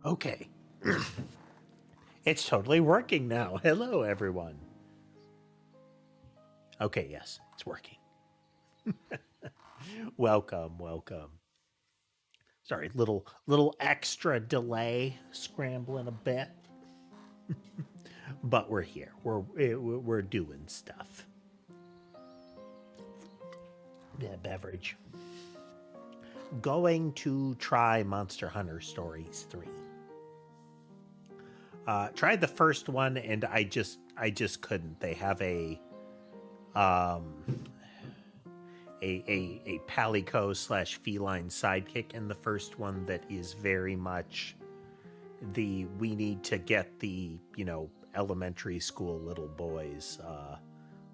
Okay. It's totally working now. Hello, everyone. Okay, yes, it's working. Welcome, welcome. Sorry, little extra delay, scrambling a bit. But we're here. We're doing stuff. Yeah, beverage. Going to try Monster Hunter Stories 3. Tried the first one and I just couldn't. They have a palico / feline sidekick in the first one that is very much we need to get the, elementary school little boys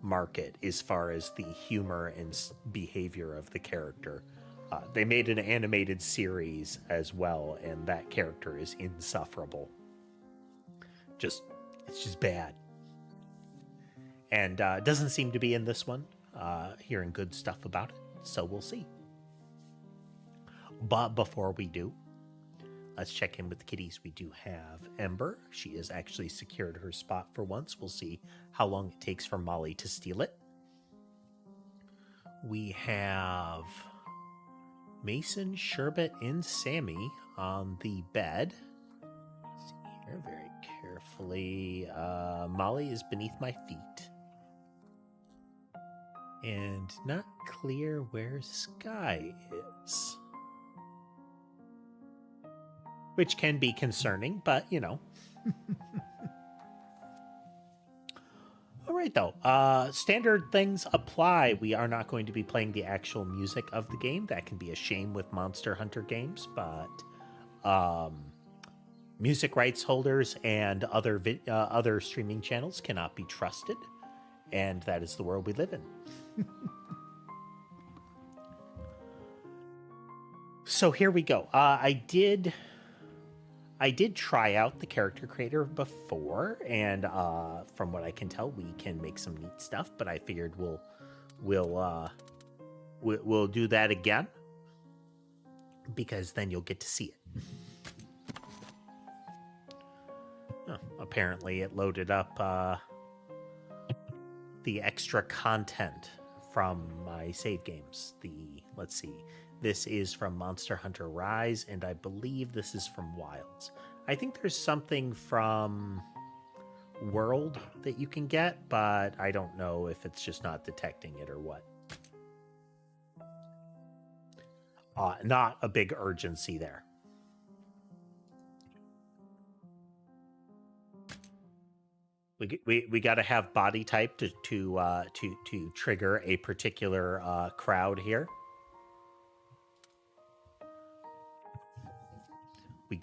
market as far as the humor and behavior of the character. They made an animated series as well, and that character is insufferable. It's just bad. And doesn't seem to be in this one. Hearing good stuff about it, so we'll see. But before we do, let's check in with the kitties. We do have Ember. She has actually secured her spot for once. We'll see how long it takes for Molly to steal it. We have Mason, Sherbet, and Sammy on the bed. Let's see here very carefully. Molly is beneath my feet. And not clear where Sky is. Which can be concerning, but, All right, though. Standard things apply. We are not going to be playing the actual music of the game. That can be a shame with Monster Hunter games, but music rights holders and other streaming channels cannot be trusted, and that is the world we live in. So here we go. I did try out the character creator before, and from what I can tell, we can make some neat stuff. But I figured we'll do that again, because then you'll get to see it. Oh, apparently, it loaded up the extra content from my save games. Let's see. This is from Monster Hunter Rise, and I believe this is from Wilds. I think there's something from World that you can get, but I don't know if it's just not detecting it or what. Not a big urgency there. We got to have body type to trigger a particular crowd here. You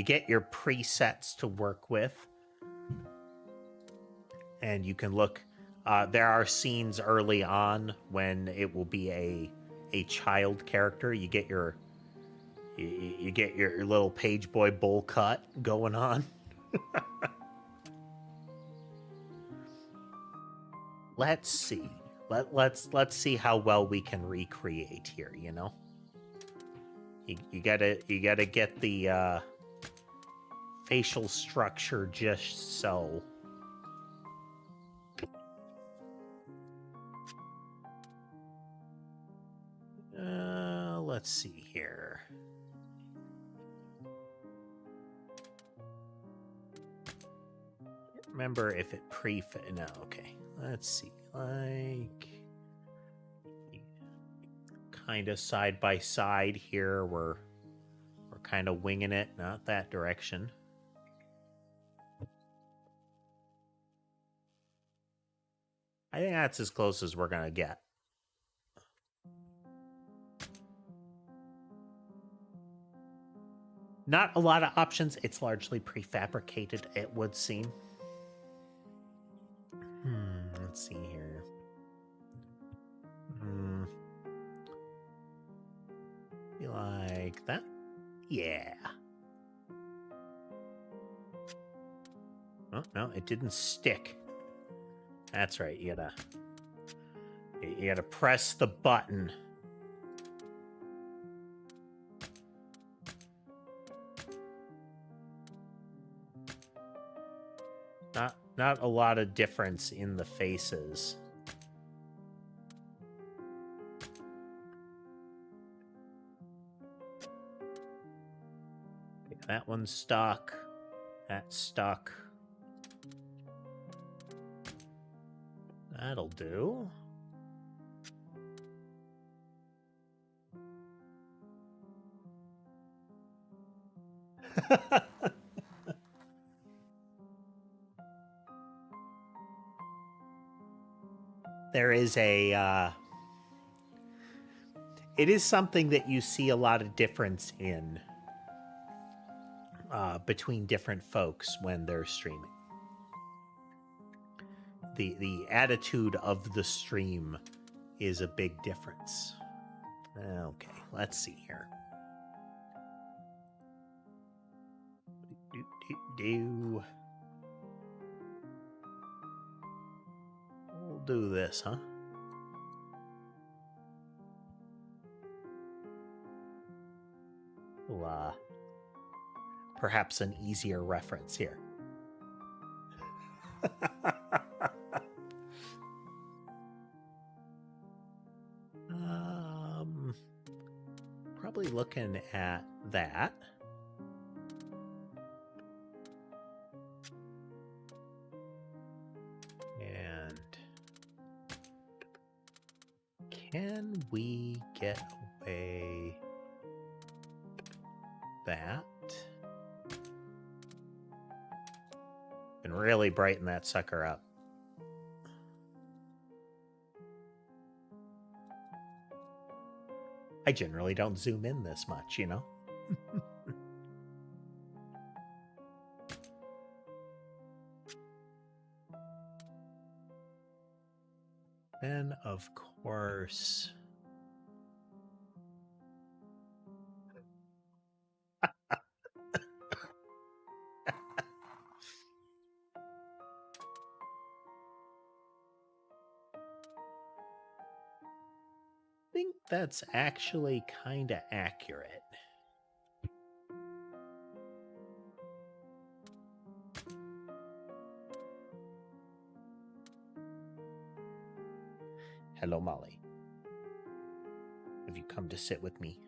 get your presets to work with, and you can look. There are scenes early on when it will be a child character. You get your little page boy bowl cut going on. Let's see. Let's see how well we can recreate here. You gotta get the facial structure just so. Let's see here. Remember if it no, okay. Let's see. Like, kind of side by side here. We're kind of winging it, not that direction. I think that's as close as we're gonna get. Not a lot of options. It's largely prefabricated, it would seem. Let's see here. You like that? Yeah. Oh, no, it didn't stick. That's right. You gotta press the button. Not a lot of difference in the faces. Okay, that one's stuck. That's stuck. That'll do. There is a... it is something that you see a lot of difference in between different folks when they're streaming. The attitude of the stream is a big difference. Okay, let's see here. We'll do this, huh? Well, perhaps an easier reference here. Probably looking at that. And can we get away that? And really brighten that sucker up. I generally don't zoom in this much, you know? Then, of course... I think that's actually kind of accurate. Hello, Molly. Have you come to sit with me?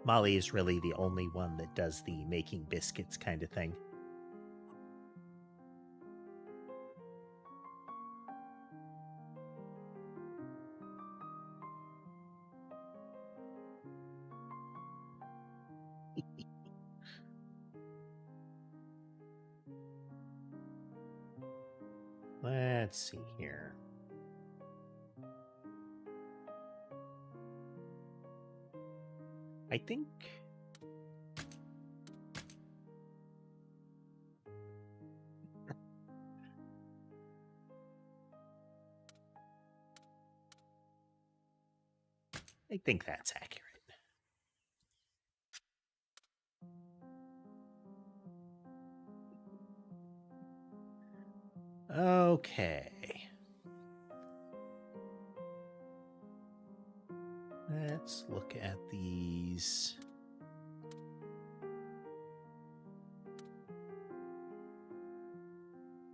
Molly is really the only one that does the making biscuits kind of thing. Let's see here. I think... I think that's accurate. Okay. Let's look at these.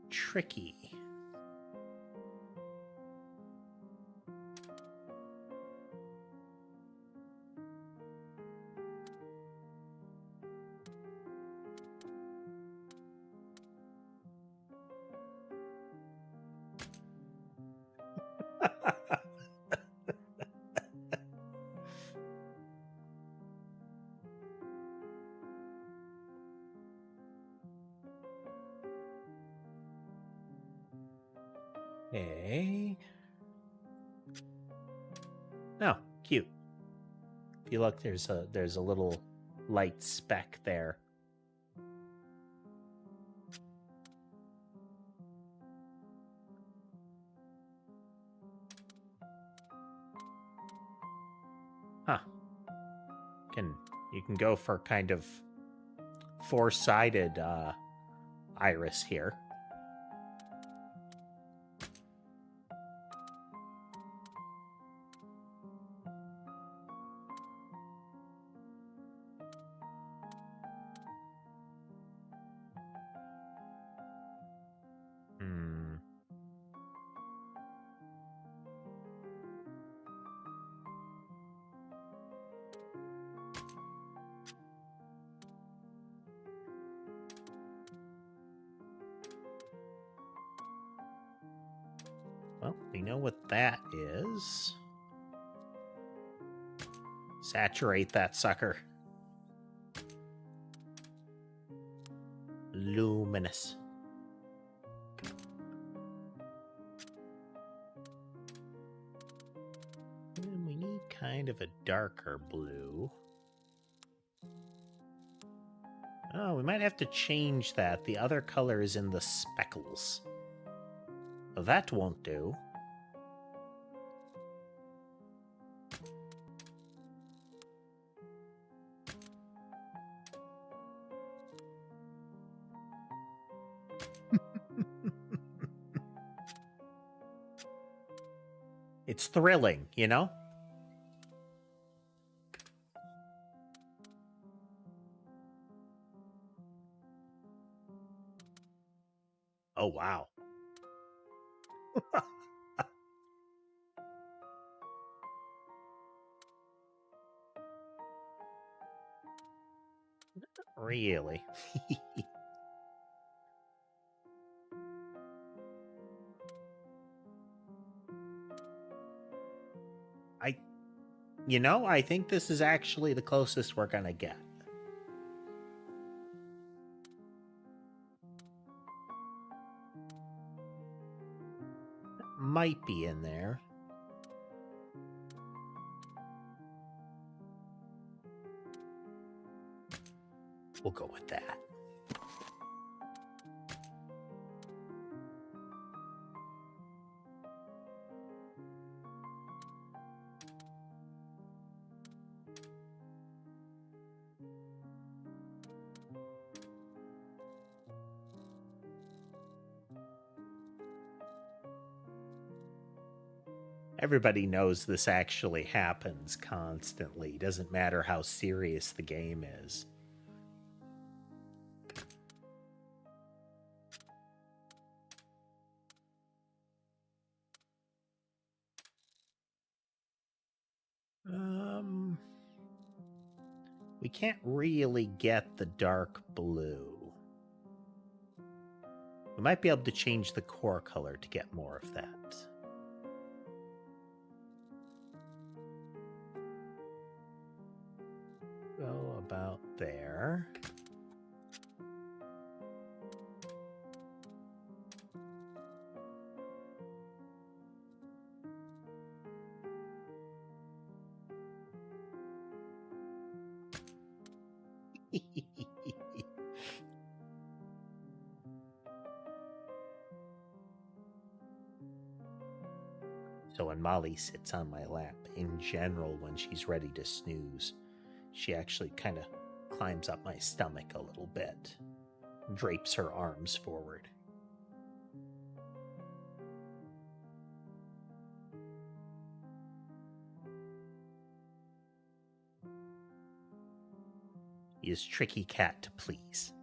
Tricky. Okay. Oh, cute. If you look, there's a little light speck there. Huh. You can go for kind of four-sided iris here. Well, we know what that is. Saturate that sucker. Luminous. And we need kind of a darker blue. Oh, we might have to change that. The other color is in the speckles. Well, that won't do. It's thrilling, you know? Oh, wow. Really? I think this is actually the closest we're gonna get. Might be in there. We'll go with that. Everybody knows this actually happens constantly. Doesn't matter how serious the game is. We can't really get the dark blue. We might be able to change the core color to get more of that. Go about there. So when Molly sits on my lap, in general, when she's ready to snooze, she actually kind of climbs up my stomach a little bit, drapes her arms forward. He is tricky cat to please.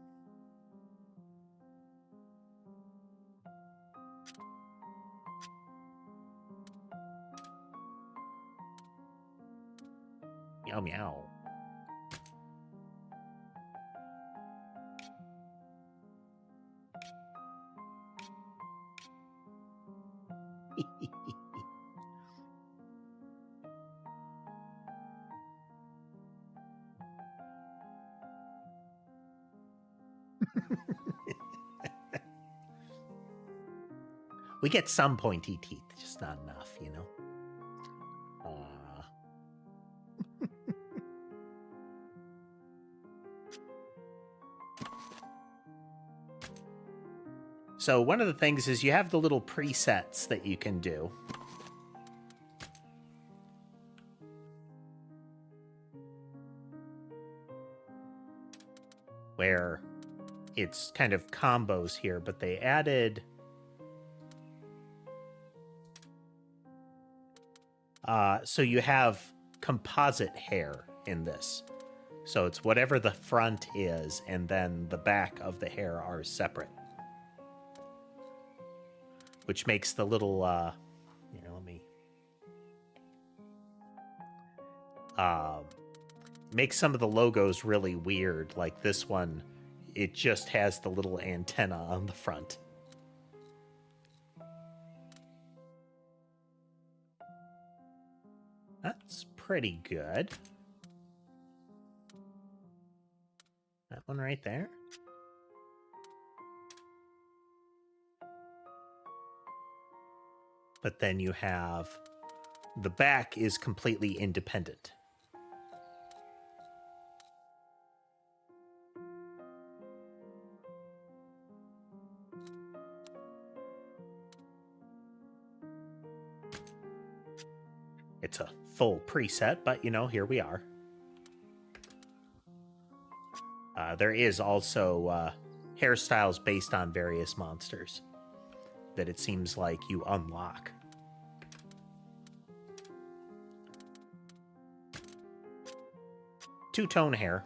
Meow meow. We get some pointy teeth, just not enough, you know? So one of the things is you have the little presets that you can do. Where it's kind of combos here, but they added so you have composite hair in this. So it's whatever the front is, and then the back of the hair are separate. Which makes the little, let me... makes some of the logos really weird. Like this one, it just has the little antenna on the front. That's pretty good. That one right there. But then you have the back is completely independent. It's a full preset, but you know, here we are. There is also hairstyles based on various monsters that it seems like you unlock. Two-tone hair.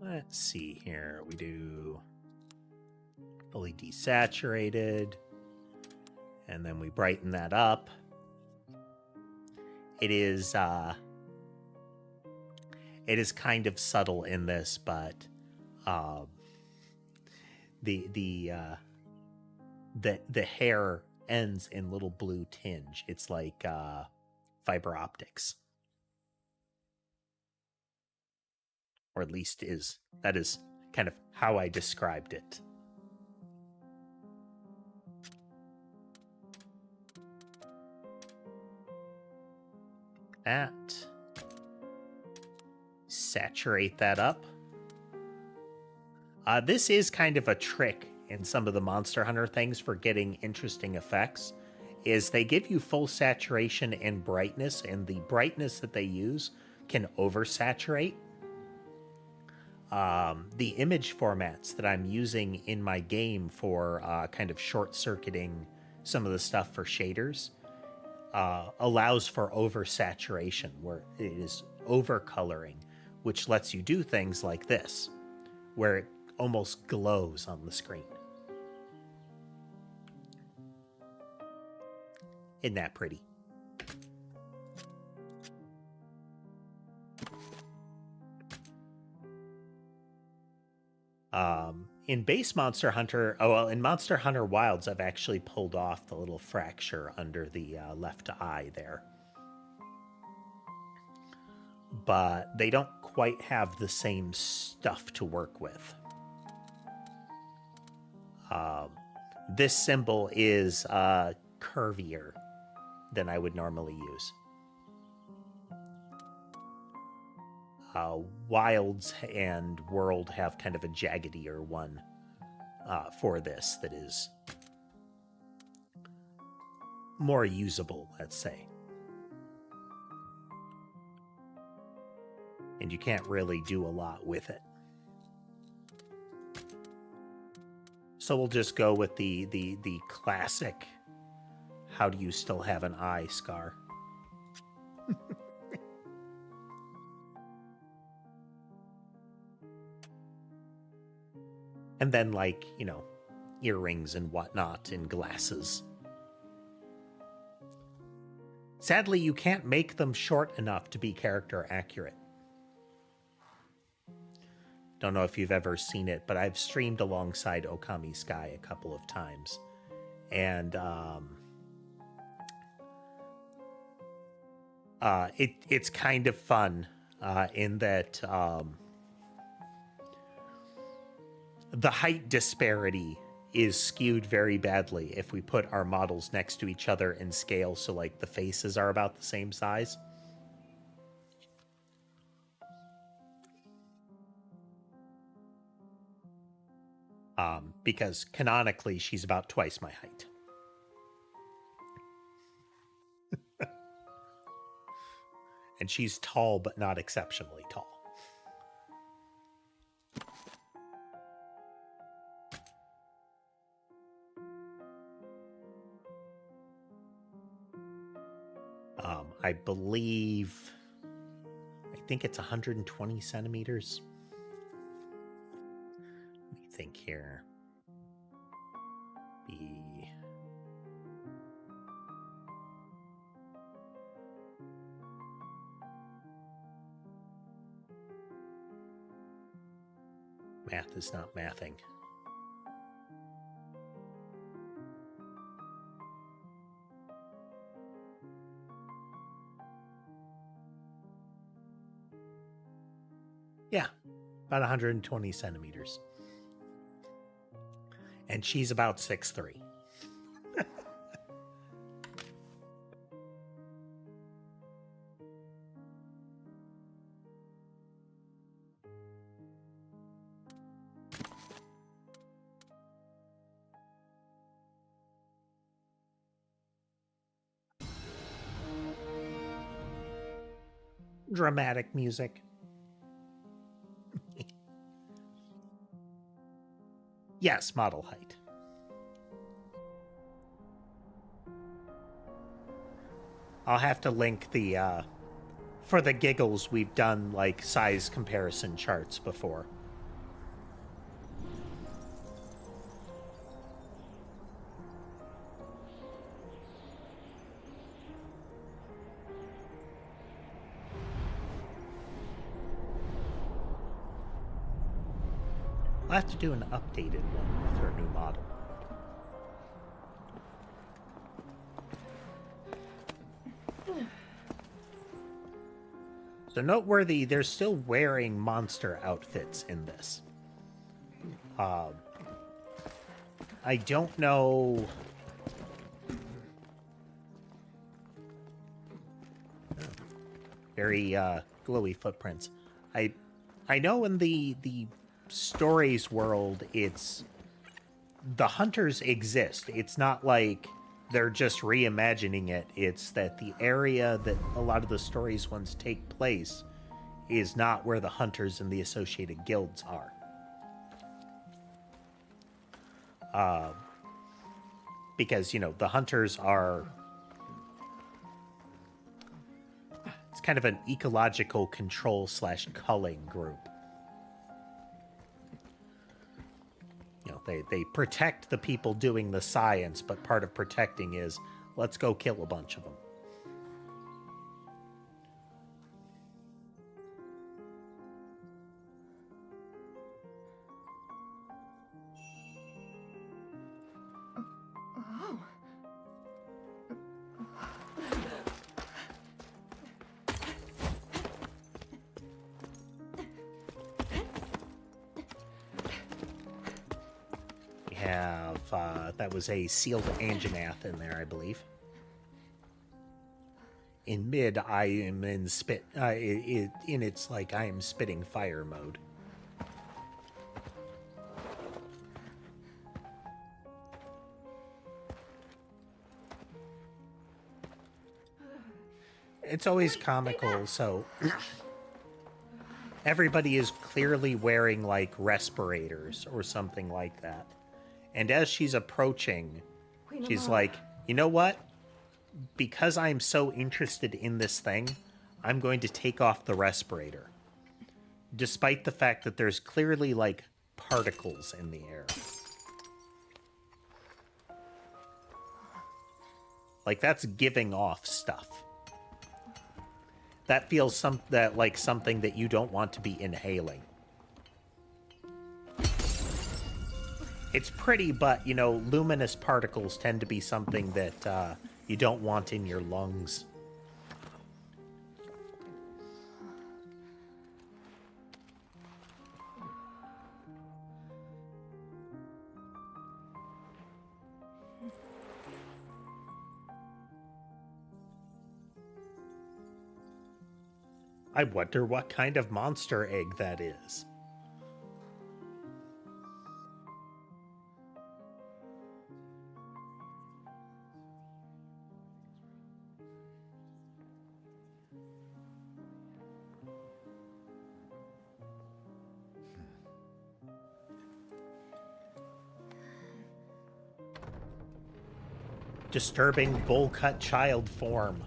Let's see here. We do fully desaturated, and then we brighten that up. It is kind of subtle in this, but the hair ends in little blue tinge. It's like fiber optics, or at least that is kind of how I described it. That. Saturate that up. This is kind of a trick in some of the Monster Hunter things for getting interesting effects, is they give you full saturation and brightness, and the brightness that they use can oversaturate. The image formats that I'm using in my game for kind of short-circuiting some of the stuff for shaders allows for oversaturation, where it is overcoloring, which lets you do things like this, where it almost glows on the screen. Isn't that pretty? In base Monster Hunter, in Monster Hunter Wilds, I've actually pulled off the little fracture under the left eye there. But they don't quite have the same stuff to work with. This symbol is curvier than I would normally use. Wilds and World have kind of a jaggedier one for this that is more usable, let's say. And you can't really do a lot with it. So we'll just go with the classic, how do you still have an eye scar? And then, like, you know, earrings and whatnot and glasses. Sadly, you can't make them short enough to be character accurate. Don't know if you've ever seen it, but I've streamed alongside Okami Sky a couple of times. And it's kind of fun in that the height disparity is skewed very badly if we put our models next to each other in scale, so like the faces are about the same size. Because canonically she's about twice my height. And she's tall, but not exceptionally tall. I believe, I think it's 120 centimeters. Let me think here. Math is not mathing. about 120 centimeters. And she's about 6'3". Dramatic music. Yes, model height. I'll have to link the, for the giggles, we've done, like, size comparison charts before. I'll have to do an updated one with her new model. So noteworthy, they're still wearing monster outfits in this. I don't know... Very glowy footprints. I know in the stories world, it's... The hunters exist. It's not like they're just reimagining it. It's that the area that a lot of the stories ones take place is not where the hunters and the associated guilds are. Because, you know, the hunters are... It's kind of an ecological control / culling group. You know, they protect the people doing the science, but part of protecting is, let's go kill a bunch of them. That was a sealed Anjanath in there, I believe. In mid, I am in its like I am spitting fire mode. It's always comical, so everybody is clearly wearing like respirators or something like that. And as she's approaching, she's like, you know what? Because I'm so interested in this thing, I'm going to take off the respirator. Despite the fact that there's clearly, like, particles in the air. Like, that's giving off stuff. That feels like something that you don't want to be inhaling. It's pretty, but, you know, luminous particles tend to be something that you don't want in your lungs. I wonder what kind of monster egg that is. Disturbing bowl-cut child form.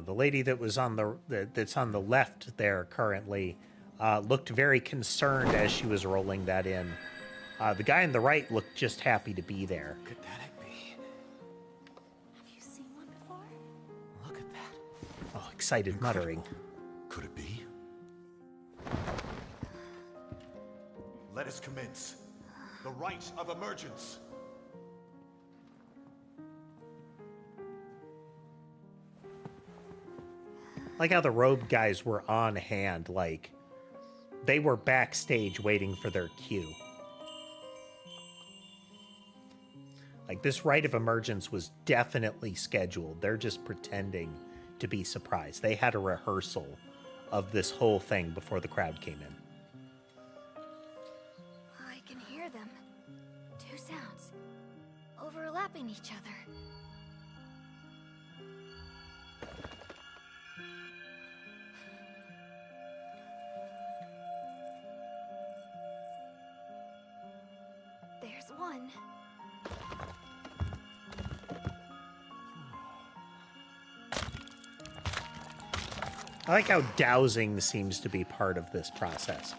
The lady that was on that's on the left there currently looked very concerned as she was rolling that in. The guy on the right looked just happy to be there. Could that be? Have you seen one before? Look at that. Oh, excited muttering. Could it be? Let us commence. The rite of emergence. Like how the robe guys were on hand, like they were backstage waiting for their cue. Like this rite of emergence was definitely scheduled. They're just pretending to be surprised. They had a rehearsal of this whole thing before the crowd came in. I can hear them. Two sounds. Overlapping each other. There's one. I like how dowsing seems to be part of this process.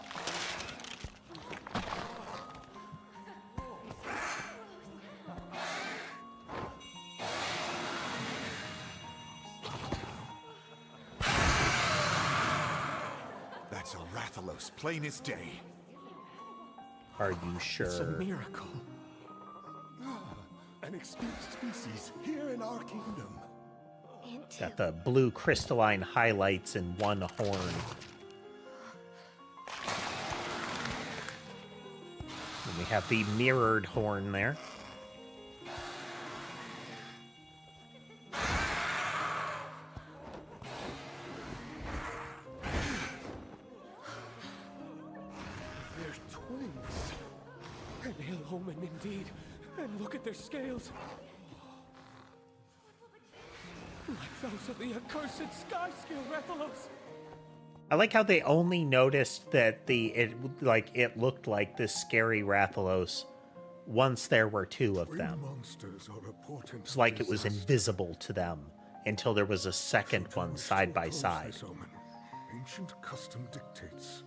That's a Rathalos, plain as day. Are you sure? It's a miracle. An extinct species here in our kingdom. Into. Got the blue crystalline highlights in one horn. And we have the mirrored horn there. They're twins. An ill omen indeed. And look at their scales. Like those of the accursed sky scale Rathalos. I like how they only noticed that it looked like this scary Rathalos once there were two of them. Monsters are a portent. It's like it was invisible to them until there was a second one side by side. Ancient custom dictates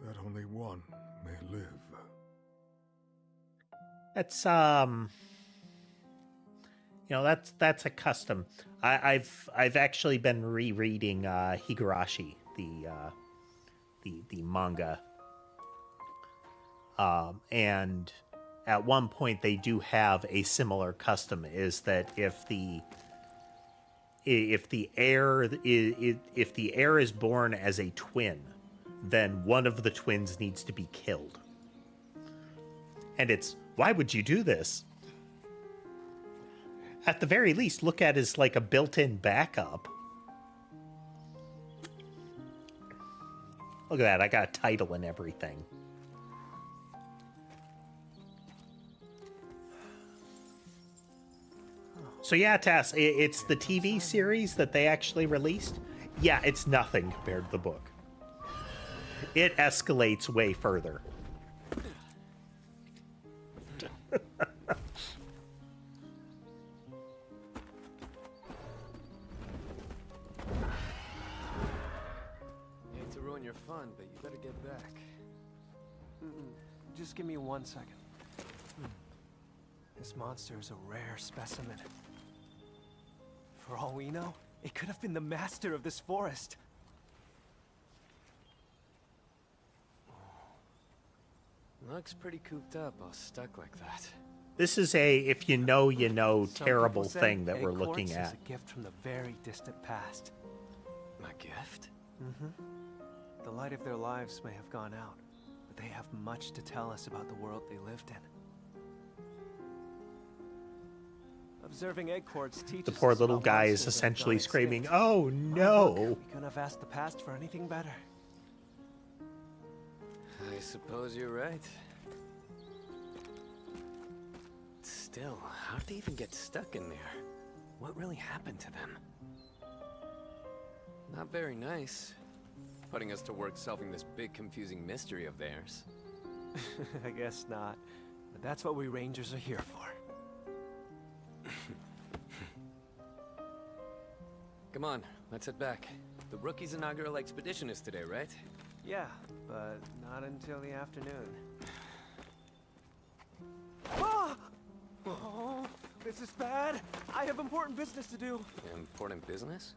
that only one may live. That's that's a custom. I've actually been rereading Higurashi, the manga. And at one point they do have a similar custom, is that if the heir is born as a twin, then one of the twins needs to be killed. And it's, why would you do this? At the very least, look at it as like a built-in backup. Look at that, I got a title and everything. So yeah, Tass, it's the TV series that they actually released. Yeah, it's nothing compared to the book. It escalates way further. Hate to ruin your fun, but you better get back. Just give me 1 second. This monster is a rare specimen. For all we know, it could have been the master of this forest. Looks pretty cooped up, all stuck like that. This is a, if you know, you know, Some terrible people say thing that we're acorns looking is at. a gift from the very distant past. My gift? The light of their lives may have gone out, but they have much to tell us about the world they lived in. Observing acorns teaches The poor us little about guy is monsters that have essentially gone screaming, extinct. "Oh Oh, look, no!" we couldn't have asked the past for anything better. I suppose you're right. Still, how'd they even get stuck in there? What really happened to them? Not very nice. Putting us to work solving this big confusing mystery of theirs. I guess not. But that's what we rangers are here for. Come on, let's head back. The rookie's inaugural expedition is today, right? Yeah, but not until the afternoon. Ah! Oh, this is bad. I have important business to do. Important business?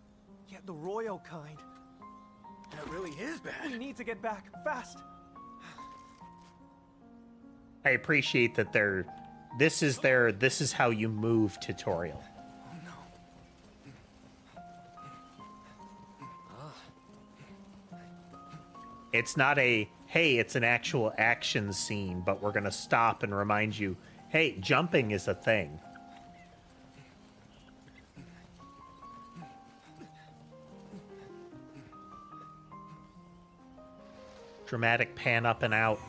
Yeah, the royal kind. That really is We bad. need to get back, fast! I appreciate that this is how you move tutorial. It's not a, hey, it's an actual action scene, but we're gonna stop and remind you, hey, jumping is a thing. Dramatic pan up and out.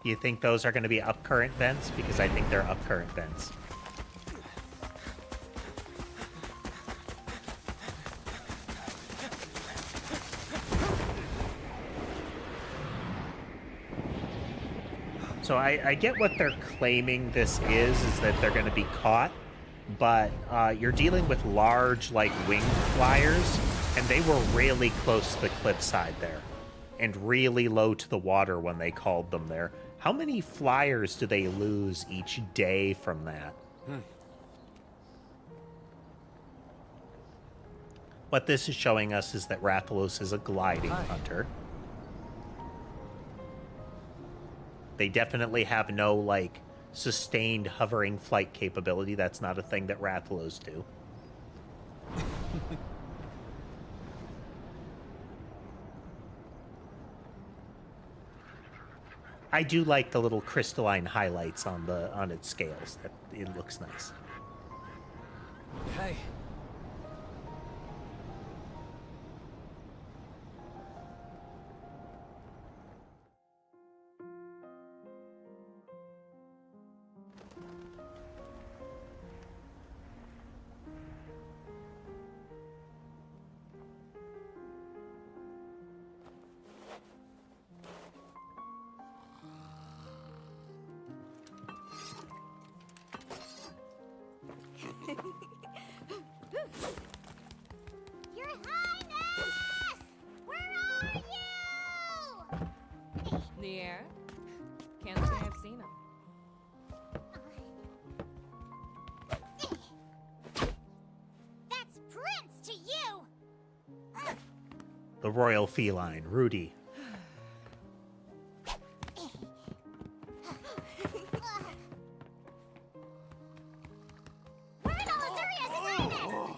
Do you think those are going to be upcurrent vents? Because I think they're upcurrent vents. So I get what they're claiming this is that they're going to be caught, but you're dealing with large, like, winged flyers, and they were really close to the cliffside there, and really low to the water when they called them there. How many flyers do they lose each day from that? What this is showing us is that Rathalos is a gliding hunter. They definitely have no, like, sustained hovering flight capability. That's not a thing that Rathalos do. I do like the little crystalline highlights on its scales. That it looks nice. Hey. Your Highness! Where are you? The air? Can't say I've seen him. That's Prince to you! The royal feline, Rudy. Where in all Azuria's Highness? Oh,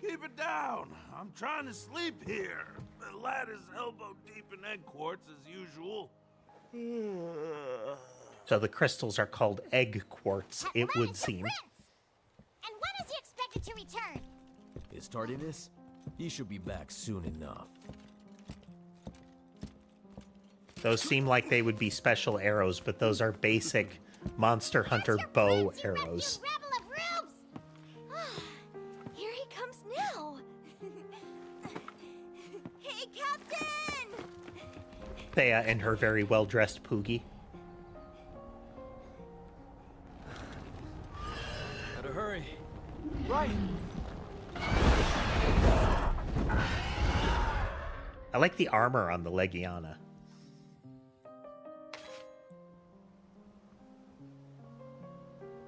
keep it down. I'm trying to sleep here. The lad is elbow deep in egg quartz as usual. So the crystals are called egg quartz, At it last, would the seem. Prince! And when is he expected to return? His tardiness? He should be back soon enough. Those seem like they would be special arrows, but those are basic Monster Hunter That's your bow Prince, you arrows. refugee rabble of rubes! Here he comes now. Hey, Captain! Thea and her very well-dressed Poogie. Better hurry. Right! I like the armor on the Legiana.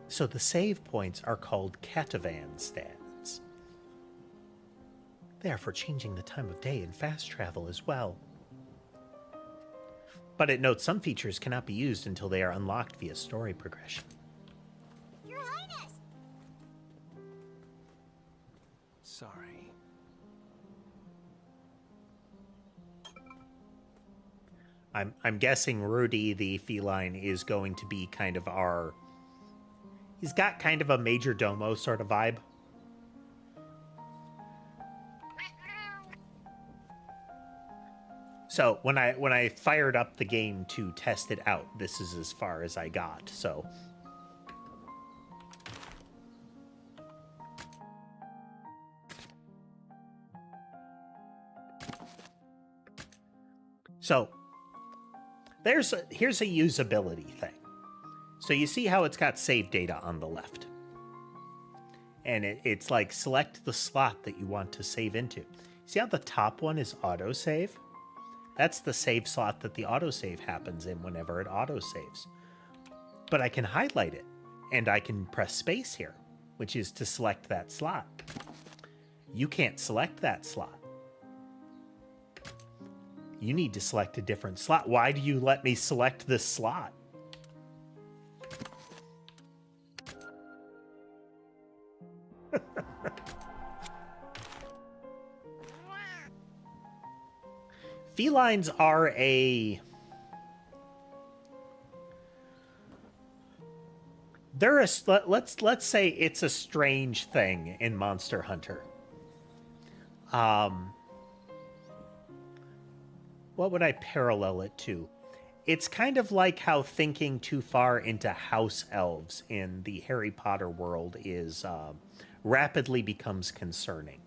So the save points are called Catavan stands. They are for changing the time of day in fast travel as well. But it notes some features cannot be used until they are unlocked via story progression. Your Highness! Sorry. I'm guessing Rudy the feline is going to be kind of our... He's got kind of a Major Domo sort of vibe. So when I fired up the game to test it out, this is as far as I got. So here's a usability thing. So you see how it's got save data on the left. And it's like select the slot that you want to save into. See how the top one is autosave? That's the save slot that the autosave happens in whenever it autosaves. But I can highlight it, and I can press space here. which is to select that slot. You can't select that slot. You need to select a different slot. Why do you let me select this slot? Felines are let's say it's a strange thing in Monster Hunter. What would I parallel it to? It's kind of like how thinking too far into house elves in the Harry Potter world is rapidly becomes concerning.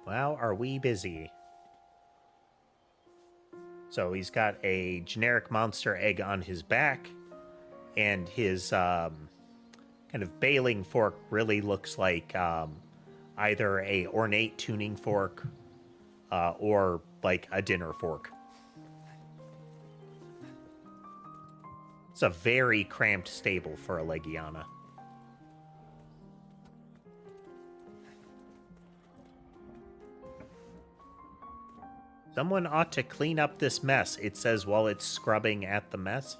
Well, are we busy? So he's got a generic monster egg on his back, and his kind of baling fork really looks like either a ornate tuning fork or like a dinner fork. It's a very cramped stable for a Legiana. Someone ought to clean up this mess, it says while it's scrubbing at the mess.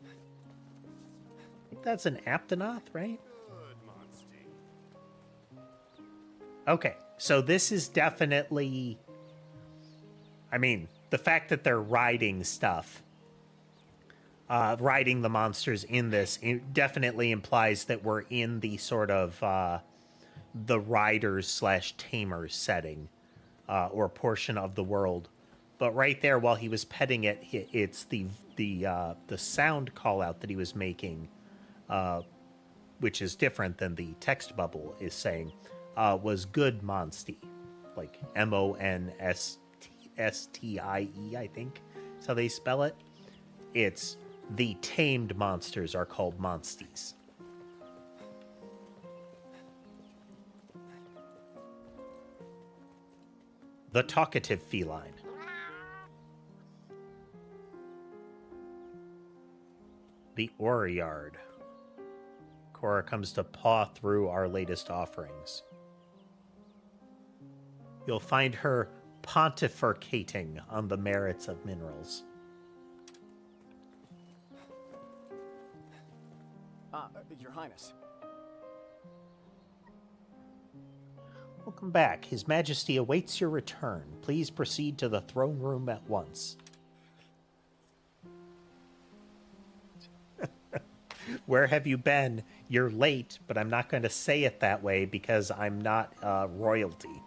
I think that's an Aptonoth, right? Okay, so this is definitely... I mean, the fact that they're riding stuff, riding the monsters in this, it definitely implies that we're in the sort of the riders / tamers setting or portion of the world. But right there, while he was petting it, it's the sound call out that he was making, which is different than the text bubble is saying, was good monstie, like MONSTIE, I think is how they spell it. It's the tamed monsters are called monsties. The talkative feline. The Oryard. Cora comes to paw through our latest offerings. You'll find her pontificating on the merits of minerals. Your Highness. Welcome back. His Majesty awaits your return. Please proceed to the throne room at once. Where have you been? You're late, but I'm not going to say it that way because I'm not royalty.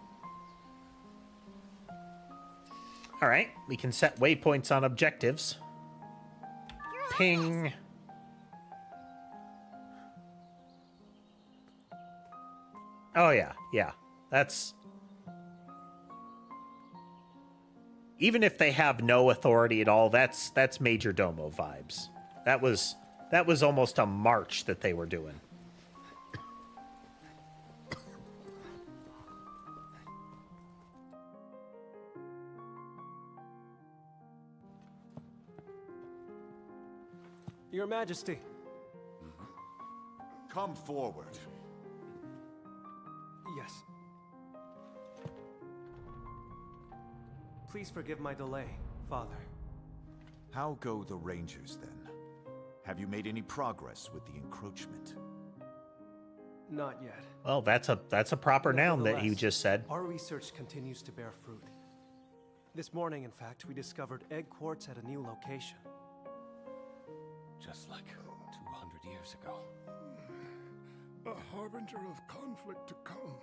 All right, we can set waypoints on objectives. Ping. Oh, yeah. That's... Even if they have no authority at all, that's Major Domo vibes. That was almost a march that they were doing. Your Majesty. Come forward. Yes. Please forgive my delay, Father. How go the Rangers, then? Have you made any progress with the encroachment? Not yet. Well, that's a proper noun that you just said. Our research continues to bear fruit. This morning, in fact, we discovered egg quartz at a new location. Just like 200 years ago. A harbinger of conflict to come.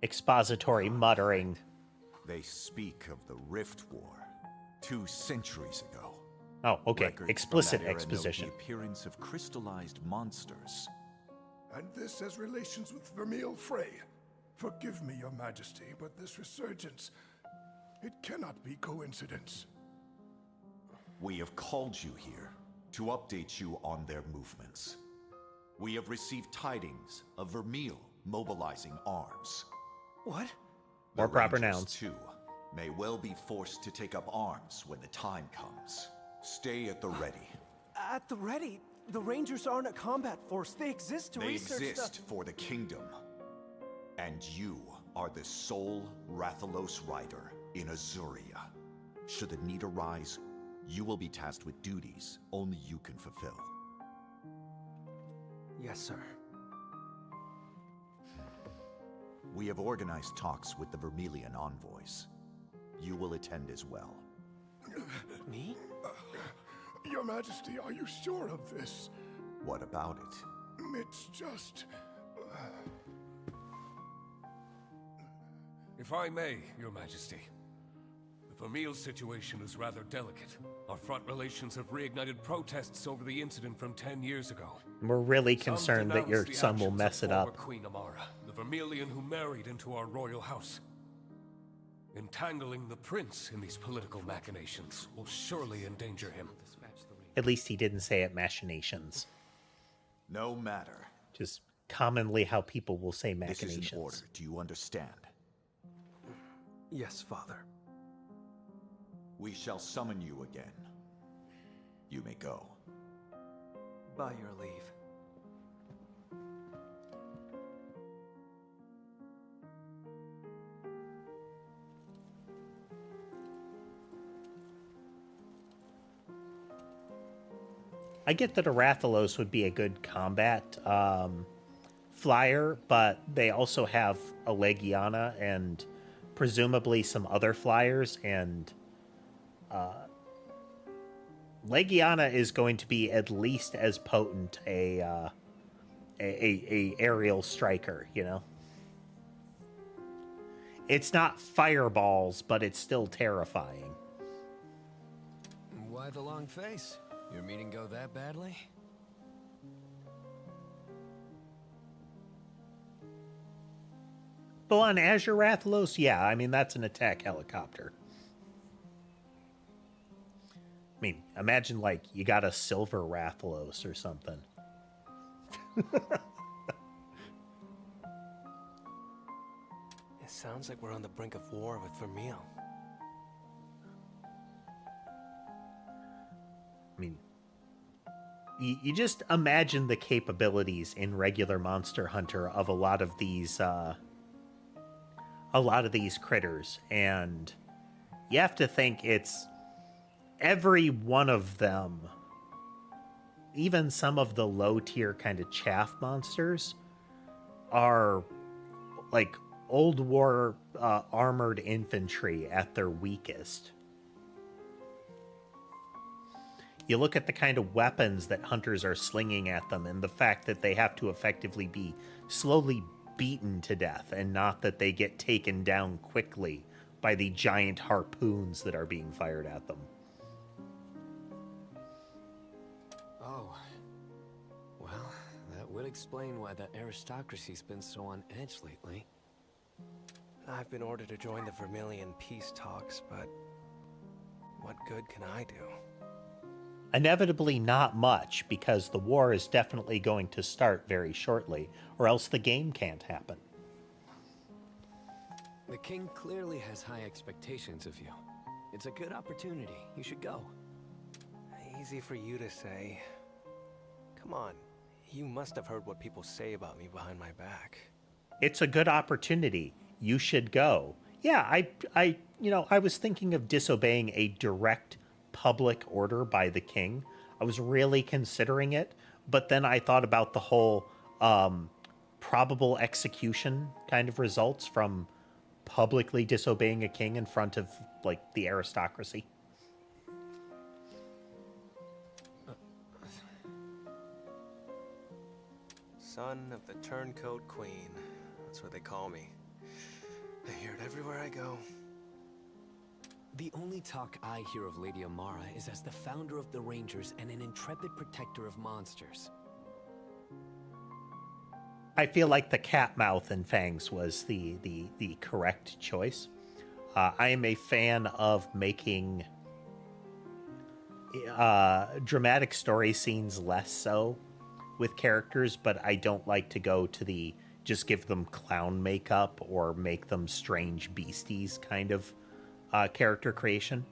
Expository muttering. They speak of the Rift War 2 centuries ago. Oh, okay. Records Explicit from that era note exposition. the appearance of crystallized monsters. And this has relations with Vermeil Frey. Forgive me, Your Majesty, but this resurgence, it cannot be coincidence. We have called you here to update you on their movements. We have received tidings of Vermeil mobilizing arms. What? More The proper Rangers, nouns. too, may well be forced to take up arms when the time comes. Stay at the ready. At the ready? The Rangers aren't a combat force. They exist to They research exist for the kingdom. And you are the sole Rathalos rider in Azuria. Should the need arise, you will be tasked with duties only you can fulfill. Yes, sir. We have organized talks with the Vermilion envoys. You will attend as well. Me? Your Majesty, are you sure of this? What about it? It's just... If I may, Your Majesty. The Vermeil situation is rather delicate. Our front relations have reignited protests over the incident from 10 years ago. We're really Some concerned that your denounce the son will actions mess of it former up. Queen Amara, the Vermilion who married into our royal house. Entangling the prince in these political machinations will surely endanger him. At least he didn't say it machinations. No matter. Just commonly how people will say This is machinations. an order. Do you understand? Yes, Father. We shall summon you again. You may go. By your leave. I get that a Rathalos would be a good combat flyer, but they also have a Legiana and presumably some other flyers, and Legiana is going to be at least as potent a aerial striker, you know? It's not fireballs, but it's still terrifying. Why the long face? Your meeting go that badly? Well, on Azure Rathalos, yeah, I mean, that's an attack helicopter. I mean, imagine, like, you got a silver Rathalos or something. It sounds like we're on the brink of war with Vermeil. I mean, you just imagine the capabilities in regular Monster Hunter of a lot of these critters, and you have to think it's every one of them, even some of the low tier kind of chaff monsters, are like old war armored infantry at their weakest. You look at the kind of weapons that hunters are slinging at them, and the fact that they have to effectively be slowly beaten to death, and not that they get taken down quickly by the giant harpoons that are being fired at them. Oh. Well, that would explain why the aristocracy's been so on edge lately. I've been ordered to join the Vermilion peace talks, but what good can I do? Inevitably not much, because the war is definitely going to start very shortly, or else the game can't happen. The king clearly has high expectations of you. It's a good opportunity. You should go. Easy for you to say. Come on, you must have heard what people say about me behind my back. It's a good opportunity. You should go. Yeah, I was thinking of disobeying a direct public order by the king. I was really considering it, but then I thought about the whole probable execution kind of results from publicly disobeying a king in front of, like, the aristocracy. Son of the Turncoat Queen. That's what they call me. I hear it everywhere I go. The only talk I hear of Lady Amara is as the founder of the Rangers and an intrepid protector of monsters. I feel like the cat mouth and fangs was the correct choice. I am a fan of making dramatic story scenes less so with characters, but I don't like to go to the just give them clown makeup or make them strange beasties kind of character creation.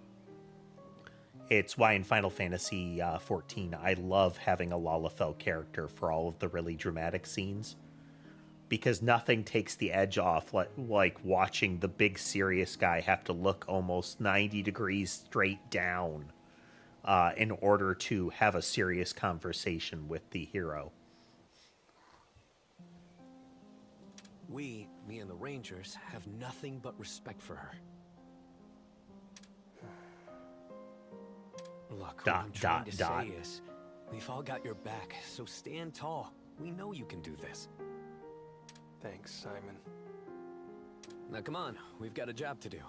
It's why in Final Fantasy XIV, I love having a Lalafell character for all of the really dramatic scenes, because nothing takes the edge off like watching the big serious guy have to look almost 90 degrees straight down in order to have a serious conversation with the hero. We, me and the Rangers, have nothing but respect for her. Look, what I'm trying to say is, we've all got your back, so stand tall. We know you can do this. Thanks, Simon. Now come on, we've got a job to do.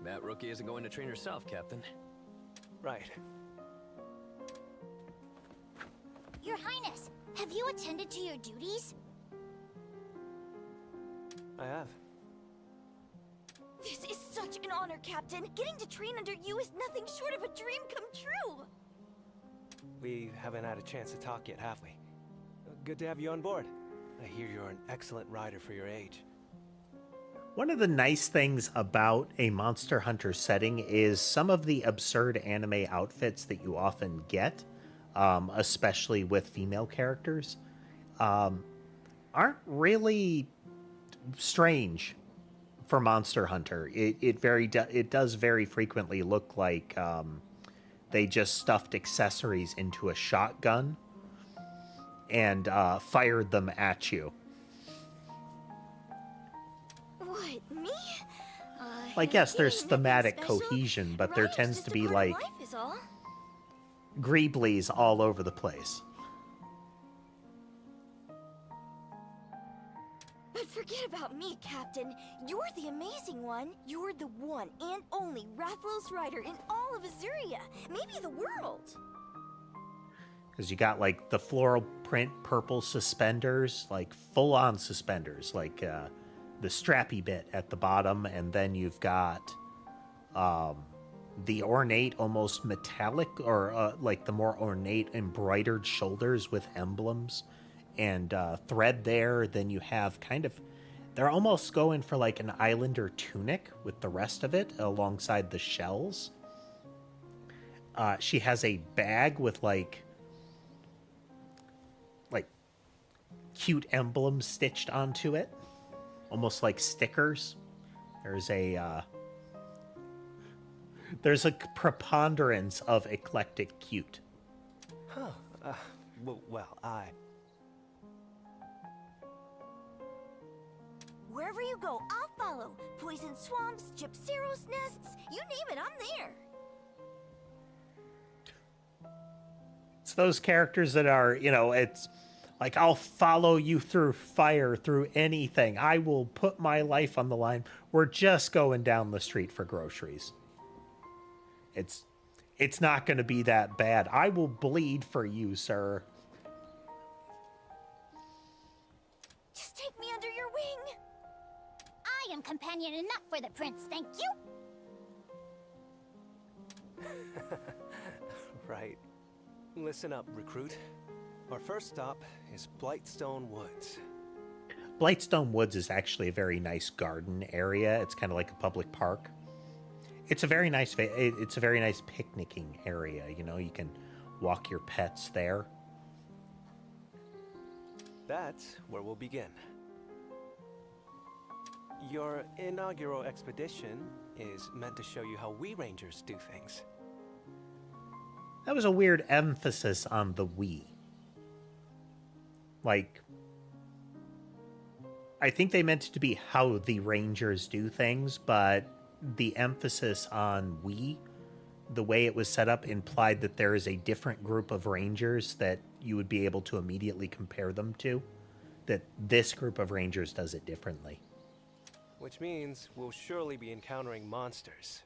That rookie isn't going to train herself, Captain. Right. Your Highness, have you attended to your duties? I have. This is such an honor, Captain. Getting to train under you is nothing short of a dream come true. We haven't had a chance to talk yet, have we? Good to have you on board. I hear you're an excellent rider for your age. One of the nice things about a Monster Hunter setting is some of the absurd anime outfits that you often get, especially with female characters, aren't really strange for Monster Hunter. It does very frequently look like they just stuffed accessories into a shotgun and fired them at you. What, me? Like, yes, there's thematic cohesion, but there tends to be, like, greeblies all over the place. But forget about me, Captain. You're the amazing one. You're the one and only Rathalos rider in all of Azuria, maybe the world. Because you got, like, the floral print purple suspenders, like, full-on suspenders, like, the strappy bit at the bottom, and then you've got the ornate, almost metallic, or, like, the more ornate embroidered shoulders with emblems and thread there. Then you have kind of... They're almost going for, like, an Islander tunic with the rest of it alongside the shells. She has a bag with, like cute emblems stitched onto it, almost like stickers. There's a preponderance of eclectic cute. Huh. Well, Wherever you go, I'll follow. Poison swamps, Gypceros nests, you name it, I'm there. It's those characters that are, it's like, I'll follow you through fire, through anything. I will put my life on the line. We're just going down the street for groceries. It's not going to be that bad. I will bleed for you, sir. Just take me under your wing. I am companion enough for the prince, thank you. right. Listen up, recruit. Our first stop is Blightstone Woods. Blightstone Woods is actually a very nice garden area. It's kind of like a public park. It's a very nice picnicking area. You can walk your pets there. That's where we'll begin. Your inaugural expedition is meant to show you how we Rangers do things. That was a weird emphasis on the we. Like, I think they meant it to be how the Rangers do things, but the emphasis on we, the way it was set up, implied that there is a different group of Rangers that you would be able to immediately compare them to, that this group of Rangers does it differently. Which means we'll surely be encountering monsters.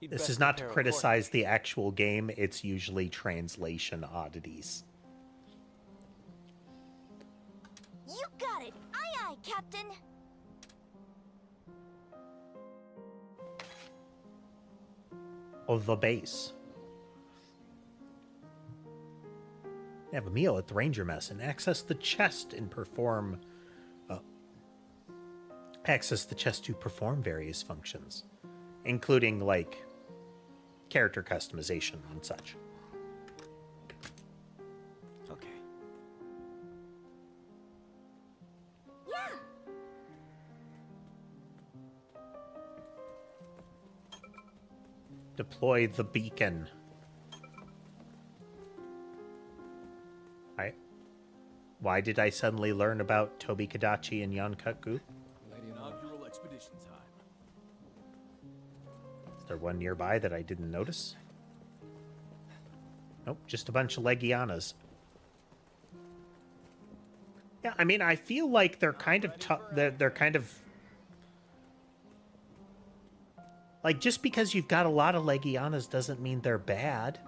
This is not to criticize the actual game, it's usually translation oddities. You got it! Aye aye, Captain! Of the base. Have a meal at the Ranger Mess and access the chest and perform... access the chest to perform various functions, including, like, character customization and such. Okay. Yeah. Deploy the beacon. Why did I suddenly learn about Tobi Kadachi and Yankutgu? Inaugural expedition time. Is there one nearby that I didn't notice? Nope, just a bunch of Legianas. Yeah, I mean, I feel like they're kind of tough. They're kind of... Like, just because you've got a lot of Legianas doesn't mean they're bad.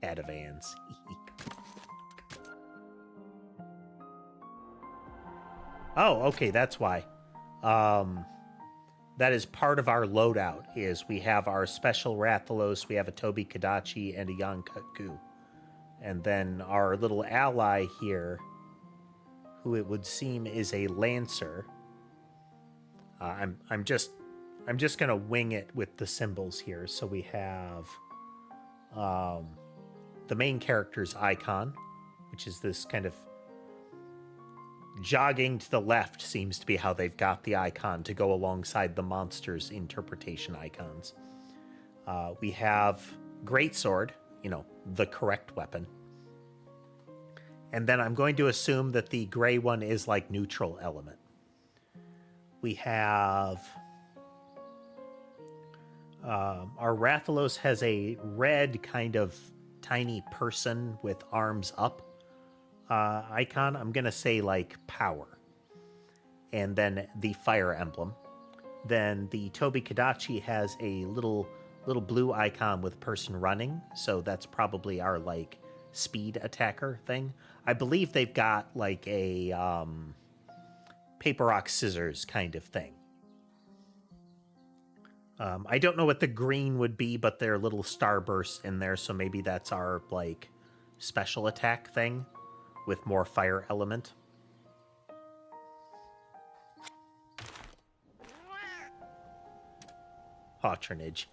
Advance. Oh, okay, that's why. That is part of our loadout, is we have our special Rathalos, we have a Tobi Kadachi, and a Yankutgu. And then our little ally here, who it would seem is a Lancer. I'm just gonna wing it with the symbols here. So we have the main character's icon, which is this kind of jogging to the left seems to be how they've got the icon to go alongside the monster's interpretation icons. We have Greatsword, you know, the correct weapon. And then I'm going to assume that the gray one is like neutral element. We have... our Rathalos has a red kind of tiny person with arms up icon. I'm going to say like power. And then the fire emblem. Then the Tobi Kadachi has a little blue icon with person running. So that's probably our like speed attacker thing. I believe they've got like a paper, rock, scissors kind of thing. I don't know what the green would be, but there are little starbursts in there, so maybe that's our, like, special attack thing with more fire element. Patronage.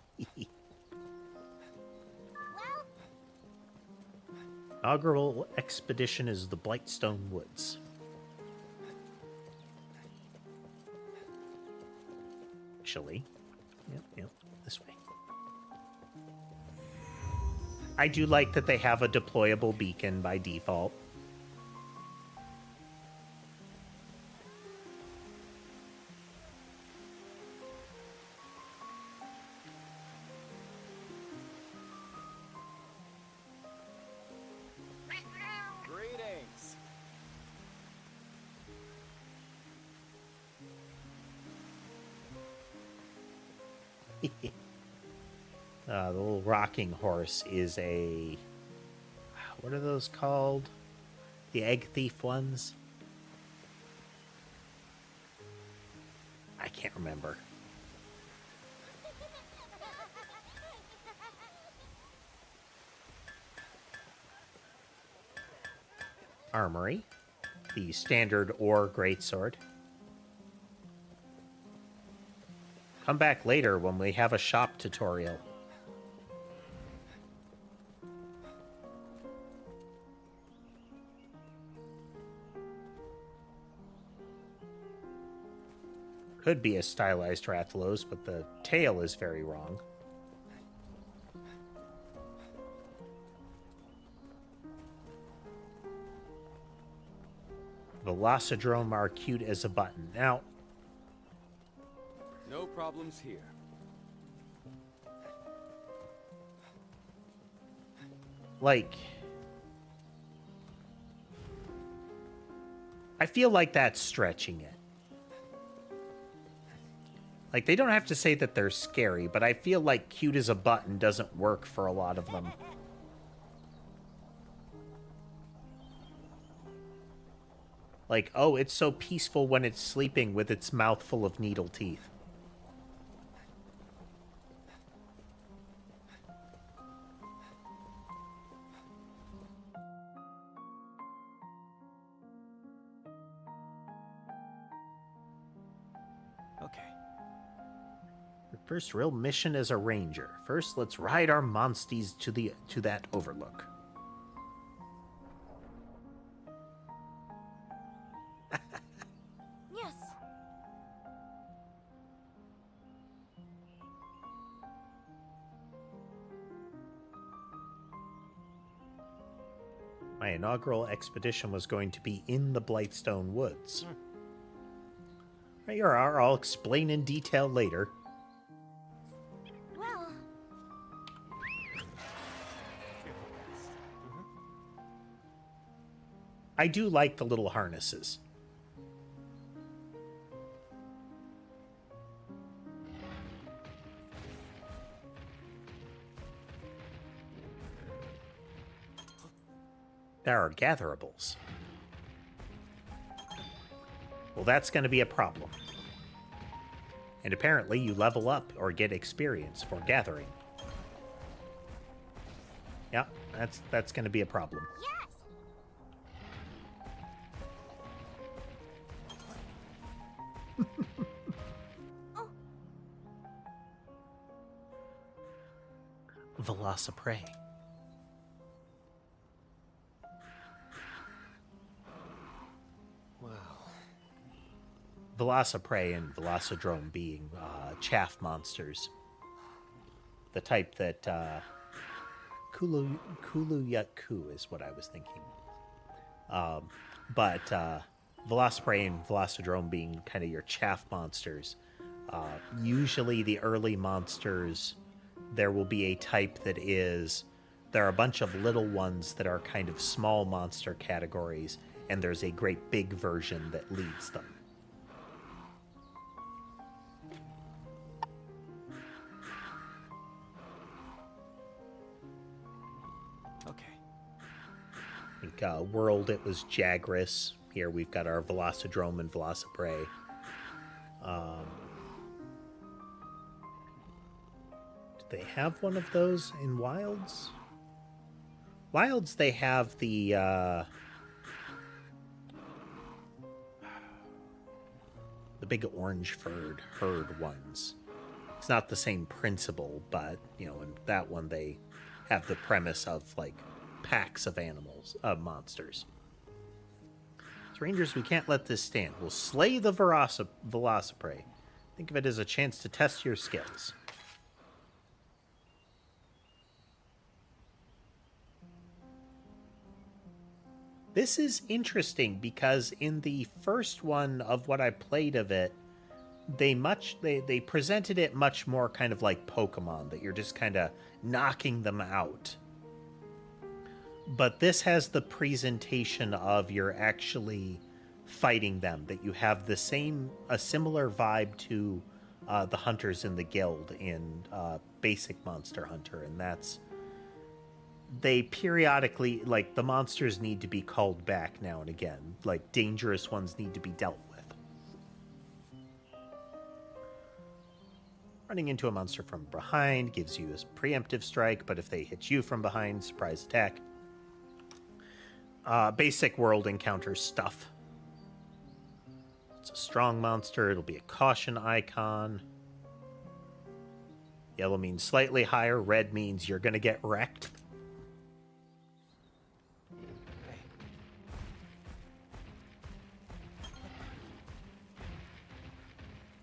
Inaugural expedition is the Blightstone Woods. Actually... Yep, this way. I do like that they have a deployable beacon by default. Greetings. The little rocking horse is a... What are those called? The egg thief ones? I can't remember. Armory. The standard or greatsword. Come back later when we have a shop tutorial. Could be a stylized Rathalos, but the tail is very wrong. Velocidrome are cute as a button. Now, No problems here. like... I feel like that's stretching it. Like, they don't have to say that they're scary, but I feel like cute as a button doesn't work for a lot of them. Like, oh, it's so peaceful when it's sleeping with its mouth full of needle teeth. Okay. The first real mission as a ranger. First, let's ride our monsties to that overlook. Yes. My inaugural expedition was going to be in the Blightstone Woods. Right, I'll explain in detail later. Well, I do like the little harnesses. There are gatherables. Well, that's going to be a problem. And apparently you level up or get experience for gathering. Yeah, that's going to be a problem. yes. Oh, Velociprey. Wow. Velociprey and Velocidrome being chaff monsters. The type that Kulu-Yaku is what I was thinking. But Velociprey and Velocidrome being kind of your chaff monsters. Usually the early monsters, there will be a type that is... There are a bunch of little ones that are kind of small monster categories, and there's a great big version that leads them. Okay. I think World, it was Jagras. Here we've got our Velocidrome and Velociprey. Do they have one of those in Wilds? Wilds, they have the big orange furred herd ones. It's not the same principle, but, you know, in that one they have the premise of, like, packs of animals, monsters. So Rangers, we can't let this stand. We'll slay the Velociprey. Think of it as a chance to test your skills. This is interesting because in the first one of what I played of it, they presented it much more kind of like Pokemon, that you're just kind of knocking them out. But this has the presentation of you're actually fighting them, that you have a similar vibe to the hunters in the guild in basic Monster Hunter, and that's... They periodically, like, the monsters need to be called back now and again. Like, dangerous ones need to be dealt with. Running into a monster from behind gives you a preemptive strike, but if they hit you from behind, surprise attack. Basic world encounters stuff. It's a strong monster. It'll be a caution icon. Yellow means slightly higher. Red means you're going to get wrecked.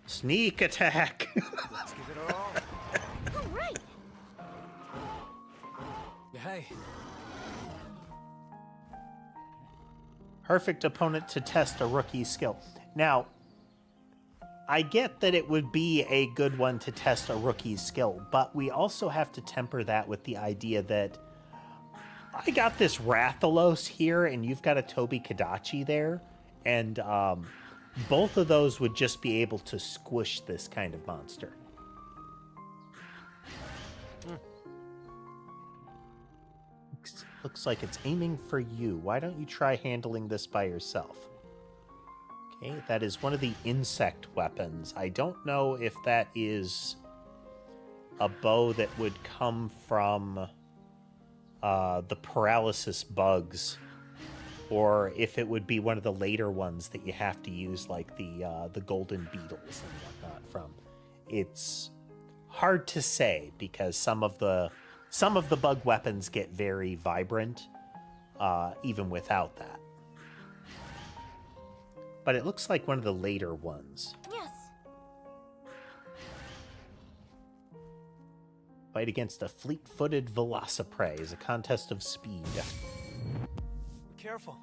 Sneak attack. Let's give it our all. all right. Hey. Perfect opponent to test a rookie's skill. Now, I get that it would be a good one to test a rookie's skill, but we also have to temper that with the idea that I got this Rathalos here, and you've got a Tobi Kadachi there, and both of those would just be able to squish this kind of monster. Looks like it's aiming for you. Why don't you try handling this by yourself? Okay, that is one of the insect weapons. I don't know if that is a bow that would come from the paralysis bugs, or if it would be one of the later ones that you have to use, like the golden beetles and whatnot from. It's hard to say because some of the bug weapons get very vibrant, even without that. But it looks like one of the later ones. Yes. Fight against a fleet-footed velociprey is a contest of speed. Careful.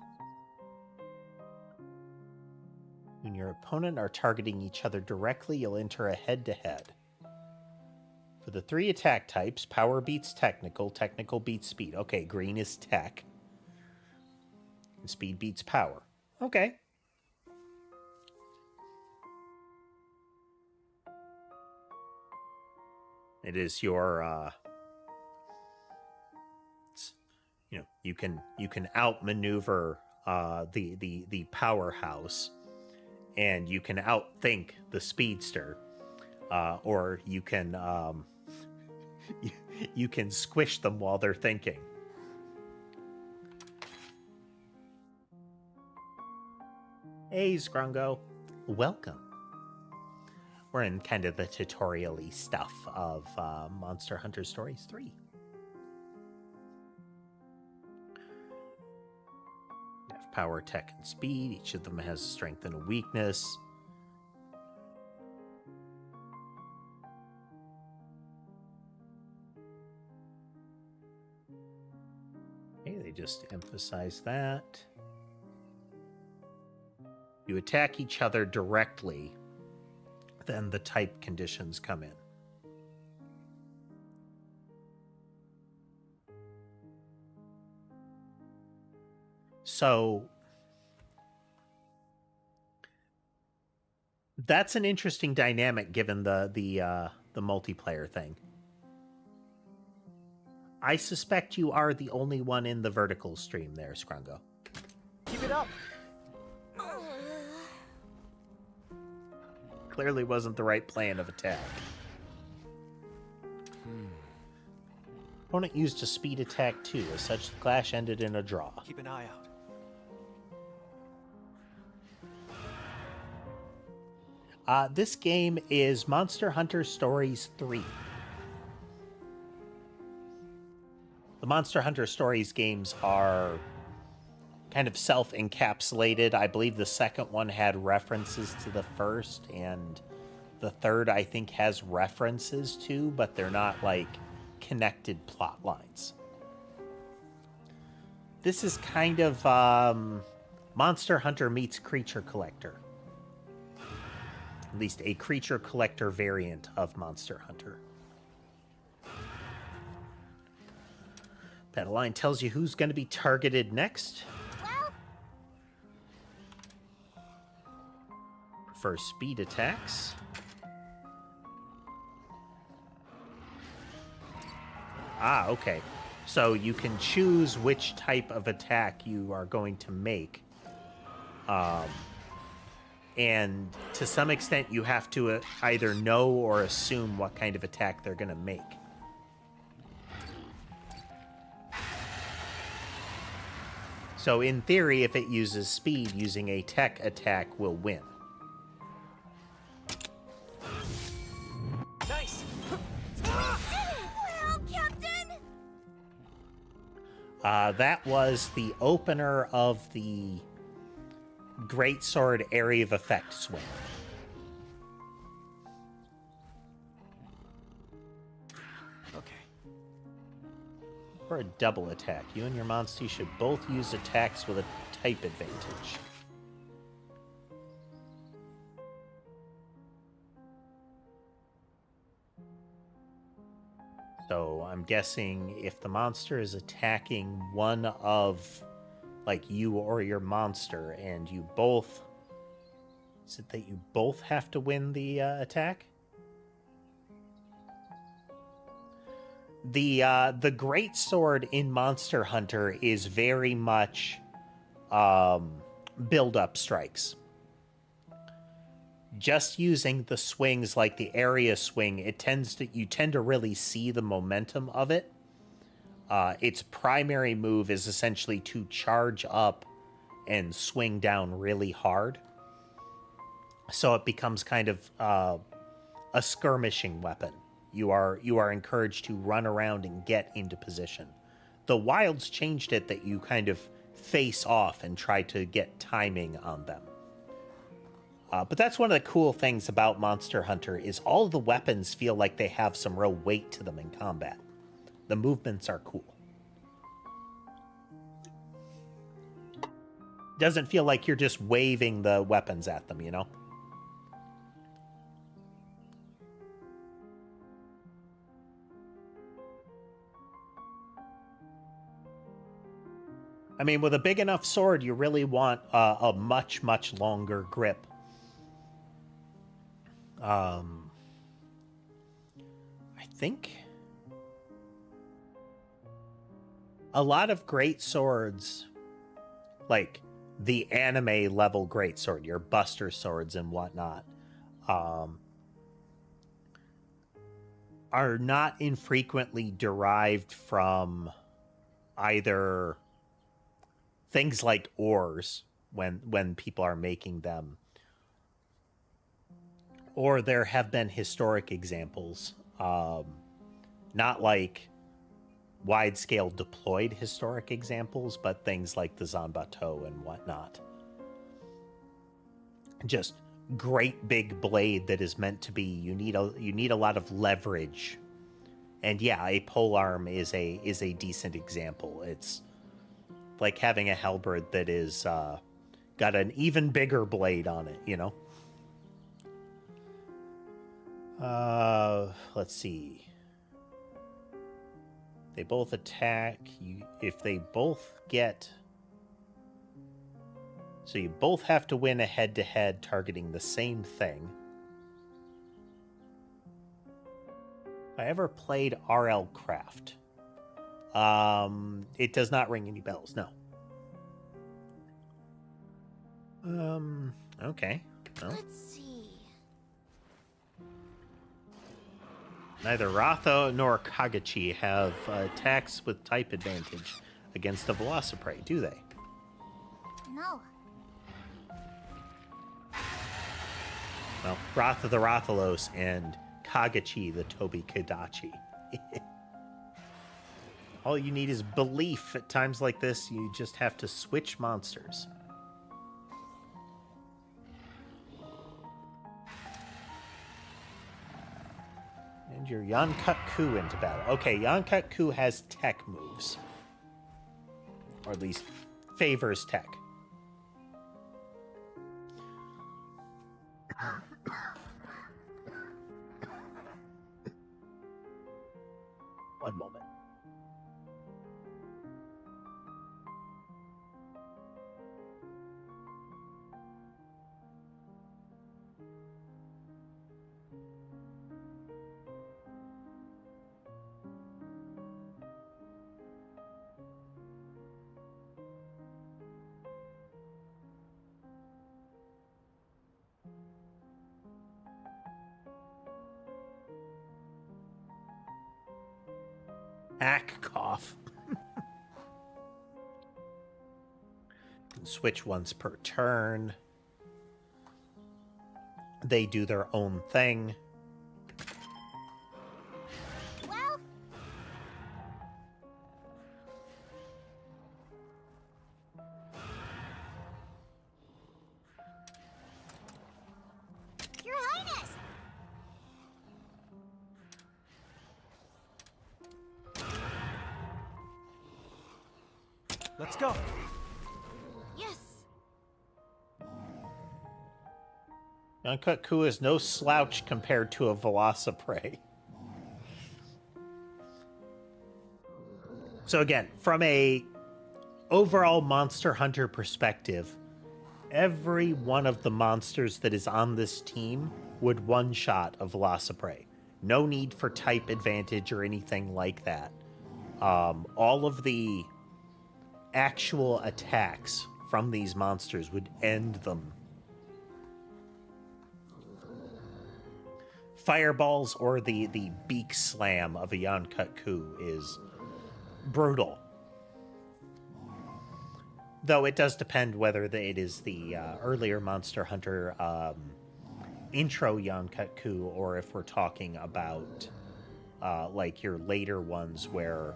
When your opponent are targeting each other directly, you'll enter a head-to-head. For the 3 attack types, power beats technical, technical beats speed. Okay, green is tech. And speed beats power. Okay. It is your, you can outmaneuver the powerhouse, and you can outthink the speedster, or you can you can squish them while they're thinking. Hey, Scrungo, welcome. We're in kind of the tutorial-y stuff of Monster Hunter Stories 3. We have power, tech, and speed. Each of them has a strength and a weakness. Okay, they just emphasize that. You attack each other directly, then the type conditions come in. So that's an interesting dynamic given the multiplayer thing. I suspect you are the only one in the vertical stream there, Scrungo. Keep it up. Clearly wasn't the right plan of attack. Opponent used a speed attack too. As such, the clash ended in a draw. Keep an eye out. This game is Monster Hunter Stories 3. The Monster Hunter Stories games are kind of self-encapsulated. I believe the second one had references to the first, and the third, I think, has references to, but they're not, like, connected plot lines. This is kind of Monster Hunter meets Creature Collector. At least a Creature Collector variant of Monster Hunter. Battle line tells you who's going to be targeted next. For speed attacks. Ah, okay. So you can choose which type of attack you are going to make. And to some extent, you have to either know or assume what kind of attack they're going to make. So in theory, if it uses speed, using a tech attack will win. Nice. Well, Captain. That was the opener of the Greatsword Area of Effect swing. Okay. For a double attack, you and your monster should both use attacks with a type advantage. So I'm guessing if the monster is attacking one of, like, you or your monster, and you both... Is it that you both have to win the attack? The Greatsword in Monster Hunter is very much build-up strikes. just using the swings like the area swing, you tend to really see the momentum of it. Its primary move is essentially to charge up and swing down really hard. So it becomes kind of a skirmishing weapon. You are encouraged to run around and get into position. The Wilds changed it that you kind of face off and try to get timing on them. But that's one of the cool things about Monster Hunter is all of the weapons feel like they have some real weight to them in combat. The movements are cool. Doesn't feel like you're just waving the weapons at them, you know? I mean, with a big enough sword, you really want a much, much longer grip. I think a lot of great swords, like the anime level great sword, your Buster swords and whatnot, are not infrequently derived from either things like ores when people are making them, or there have been historic examples, not like wide-scale deployed historic examples, but things like the Zanbato and whatnot. Just great big blade that is meant to be, you need a lot of leverage. And yeah, a polearm is a decent example. It's like having a halberd that is got an even bigger blade on it, you know? Let's see. They both attack. If they both get... So you both have to win a head-to-head targeting the same thing. Have I ever played RL Craft? It does not ring any bells, no. Okay. Well, Let's see. neither Ratha nor Kagachi have attacks with type advantage against the Velociprey, do they? No. Well, Ratha the Rathalos and Kagachi the Tobi Kadachi. All you need is belief. At times like this, you just have to switch monsters. And your Yankut Ku into battle. Okay, Yankut Ku has tech moves. Or at least favors tech. One moment. Hack cough. Can switch once per turn. They do their own thing. Well, Your Highness! Let's go. Yes. Yankut Ku is no slouch compared to a Velociprey. So again, from a overall Monster Hunter perspective, every one of the monsters that is on this team would one-shot a Velociprey. No need for type advantage or anything like that. All of the actual attacks from these monsters would end them. fireballs or the beak slam of a Yonkut Ku is brutal. Though it does depend whether it is the earlier Monster Hunter intro Yonkut Ku, or if we're talking about like your later ones where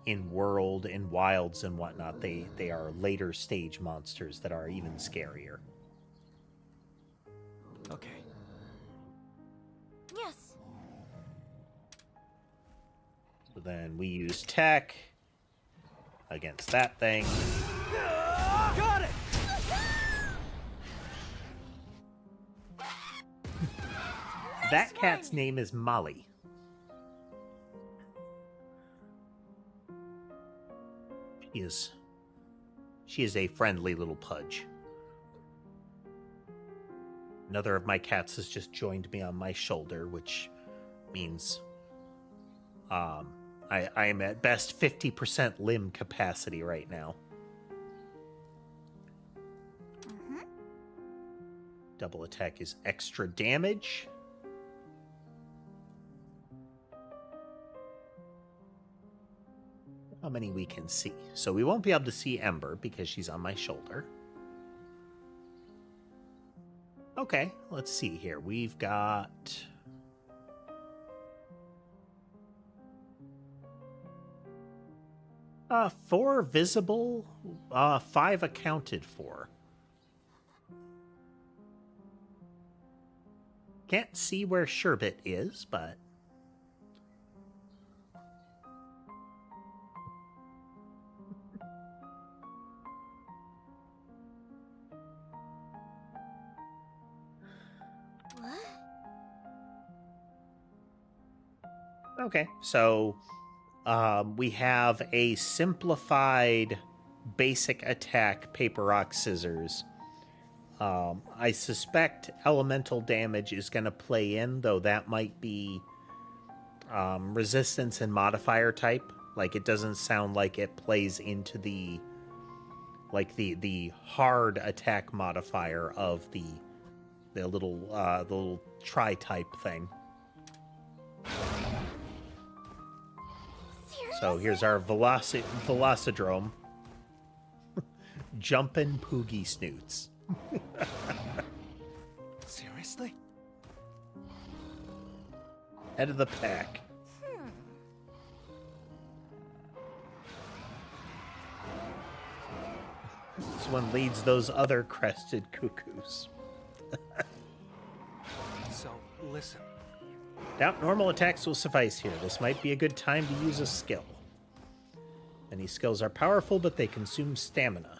in World, in Wilds and whatnot, they are later stage monsters that are even scarier. Okay. Yes. So then we use tech against that thing. Got it! That cat's name is Molly. She is a friendly little pudge. Another of my cats has just joined me on my shoulder, which means I am at best 50% limb capacity right now. Double attack is extra damage. How many we can see. So we won't be able to see Ember because she's on my shoulder. Okay, let's see here. We've got... 4 visible, 5 accounted for. Can't see where Sherbet is, but... Okay, so we have a simplified basic attack, paper, rock, scissors. I suspect elemental damage is going to play in, though that might be resistance and modifier type. Like, it doesn't sound like it plays into the hard attack modifier of the little tri-type thing. So here's our Velocidrome. Jumpin' Poogie Snoots. Seriously? Head of the pack. This one leads those other crested cuckoos. So, listen. Doubt normal attacks will suffice here. This might be a good time to use a skill. Many skills are powerful, but they consume stamina.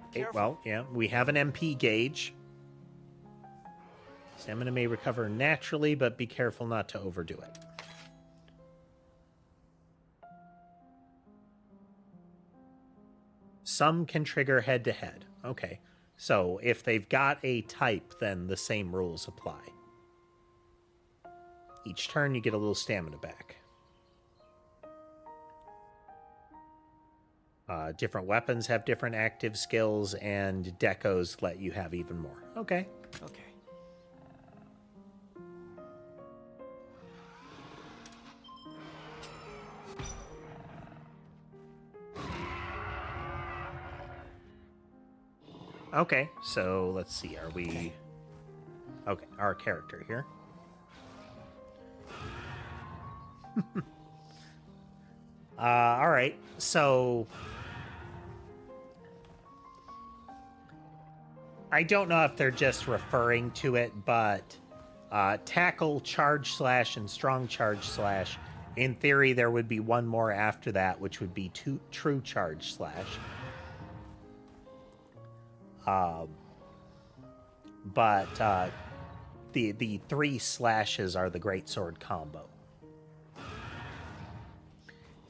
Okay, well, yeah, we have an MP gauge. Stamina may recover naturally, but be careful not to overdo it. Some can trigger head-to-head. Okay. So, if they've got a type, then the same rules apply. Each turn, you get a little stamina back. Different weapons have different active skills, and decos let you have even more. Okay. Okay. Okay, so let's see. Are we... Okay, our character here. All right, so... I don't know if they're just referring to it, but tackle, charge slash, and strong charge slash. In theory, there would be one more after that, which would be true charge slash. But the 3 slashes are the greatsword combo.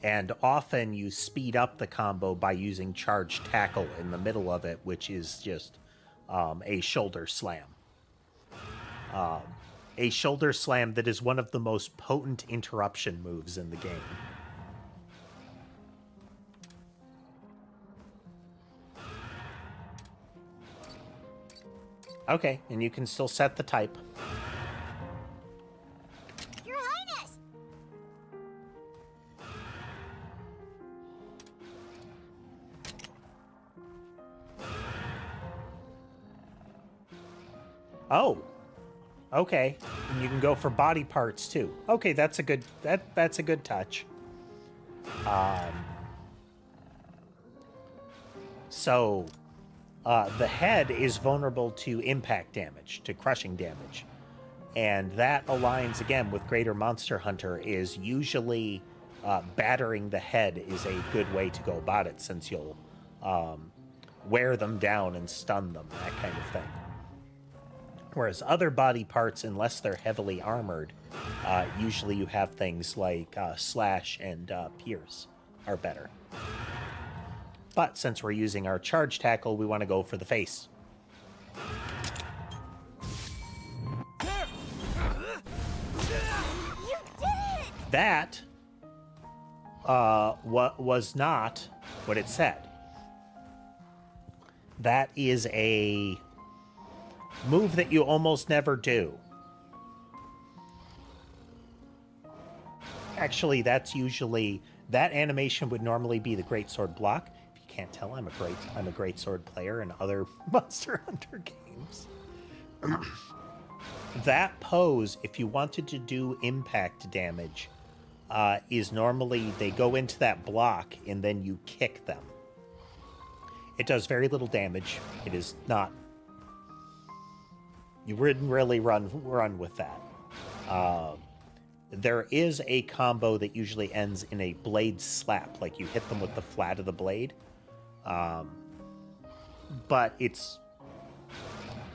And often you speed up the combo by using charge tackle in the middle of it, which is just a shoulder slam. A shoulder slam that is one of the most potent interruption moves in the game. Okay, and you can still set the type. Your Highness! Oh. Okay. And you can go for body parts too. Okay, that's a good that's a good touch. So the head is vulnerable to impact damage, to crushing damage. And that aligns again with Greater Monster Hunter is usually battering the head is a good way to go about it since you'll wear them down and stun them, that kind of thing. Whereas other body parts, unless they're heavily armored, usually you have things like slash and pierce are better. But since we're using our charge tackle, we want to go for the face. You did it! That was not what it said. That is a move that you almost never do. Actually, that's usually... That animation would normally be the greatsword block. If you can't tell, I'm a greatsword player in other Monster Hunter games. That pose, if you wanted to do impact damage, is normally they go into that block and then you kick them. It does very little damage. It is not... You wouldn't really run with that. There is a combo that usually ends in a blade slap, like you hit them with the flat of the blade. But it's...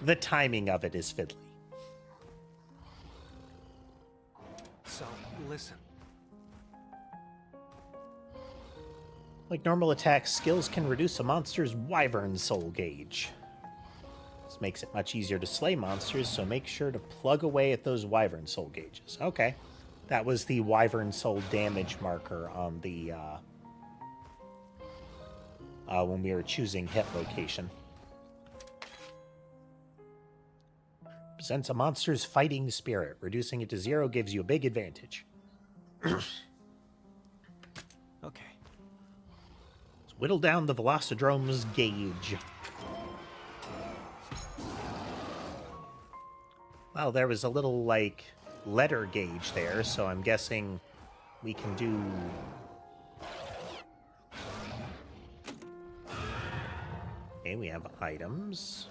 The timing of it is fiddly. So, listen. Like normal attacks, skills can reduce a monster's wyvern soul gauge. This makes it much easier to slay monsters, so make sure to plug away at those wyvern soul gauges. Okay. That was the wyvern soul damage marker on the, when we were choosing hit location. Presents a monster's fighting spirit. Reducing it to 0 gives you a big advantage. Okay. Let's whittle down the Velocidrome's gauge. Well, there was a little, like, letter gauge there, so I'm guessing we can do... Okay, we have items.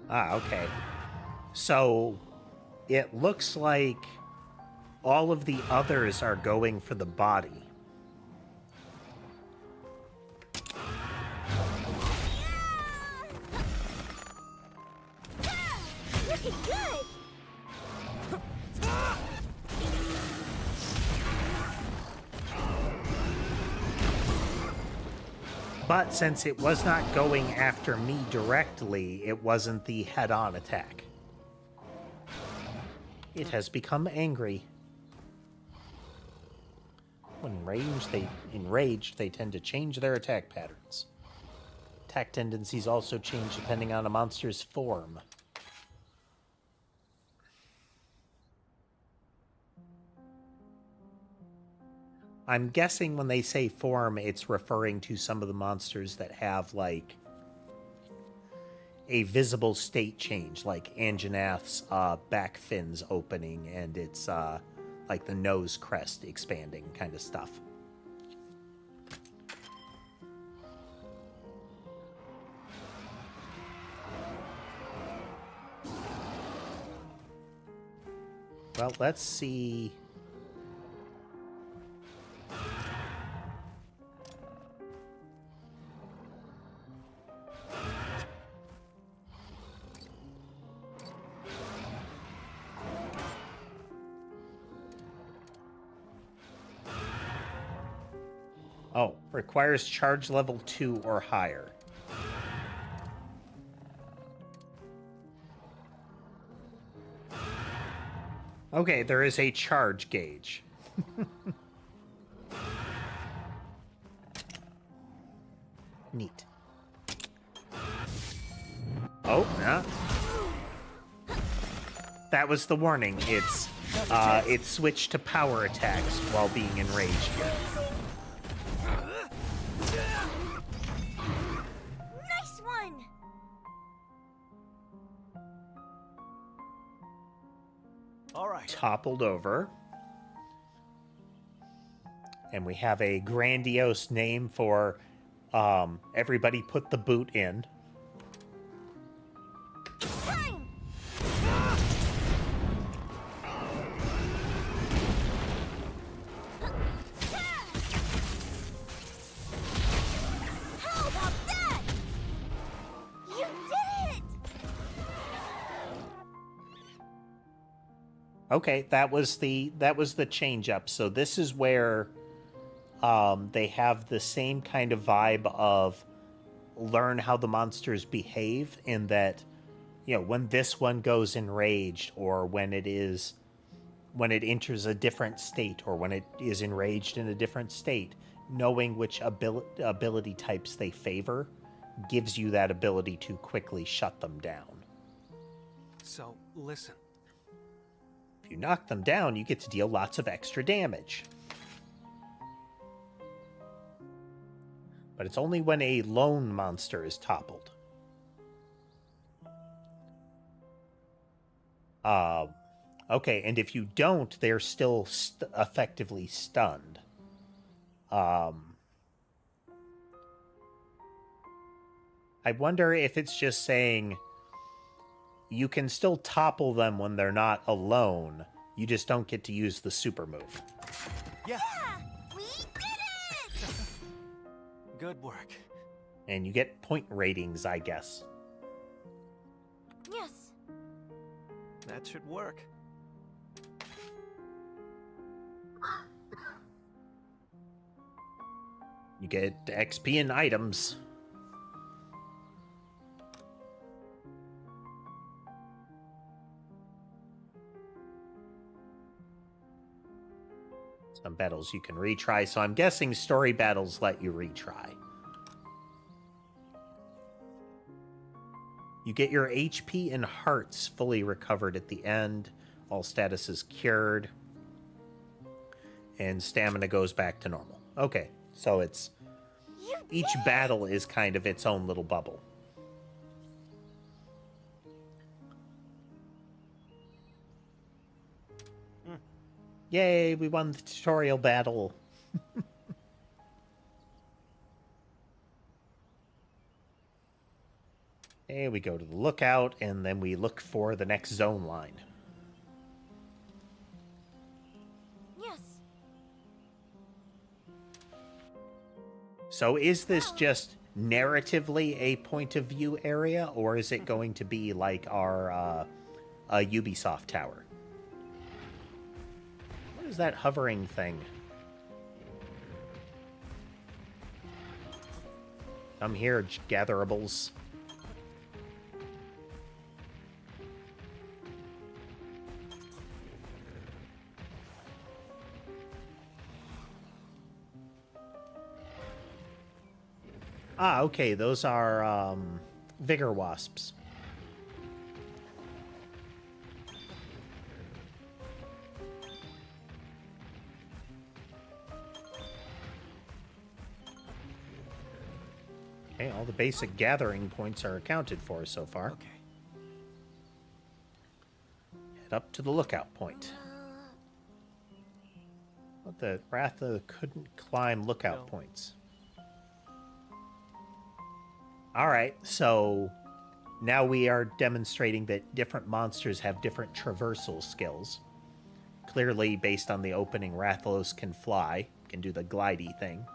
Ah, okay. So, it looks like all of the others are going for the body. Looking good! But since it was not going after me directly, it wasn't the head-on attack. It has become angry. When enraged, they tend to change their attack patterns. Attack tendencies also change depending on a monster's form. I'm guessing when they say form, it's referring to some of the monsters that have, like, a visible state change, like Anjanath's back fins opening and its, like, the nose crest expanding kind of stuff. Well, let's see... Oh, requires charge level 2 or higher. Okay, there is a charge gauge. Neat. Oh, yeah. That was the warning. It switched to power attacks while being enraged here. Nice one! All right. Toppled over. And we have a grandiose name for everybody put the boot in. Time! How about that? You did it! Okay, that was the change up. So this is where they have the same kind of vibe of learn how the monsters behave, in that, you know, when this one goes enraged, or when it enters a different state, or when it is enraged in a different state, knowing which ability types they favor gives you that ability to quickly shut them down. So, listen. If you knock them down, you get to deal lots of extra damage. But it's only when a lone monster is toppled. Okay, and if you don't, they're still effectively stunned. I wonder if it's just saying you can still topple them when they're not alone. You just don't get to use the super move. Yeah. We did it! Good work. And you get point ratings, I guess. Yes. That should work. You get XP and items. Some battles you can retry, so I'm guessing story battles let you retry. You get your HP and hearts fully recovered at the end. All statuses cured. And stamina goes back to normal. Okay, so it's... each battle is kind of its own little bubble. Yay, we won the tutorial battle. Okay, we go to the lookout, and then we look for the next zone line. Yes. So is this just narratively a point of view area, or is it going to be like our Ubisoft tower? What is that hovering thing? Come here, gatherables. Ah, okay, those are vigor wasps. Okay, all the basic gathering points are accounted for so far. Okay. Head up to the lookout point. What the Ratha couldn't climb lookout points. Alright, so now we are demonstrating that different monsters have different traversal skills. Clearly, based on the opening, Rathalos can fly, can do the glidey thing.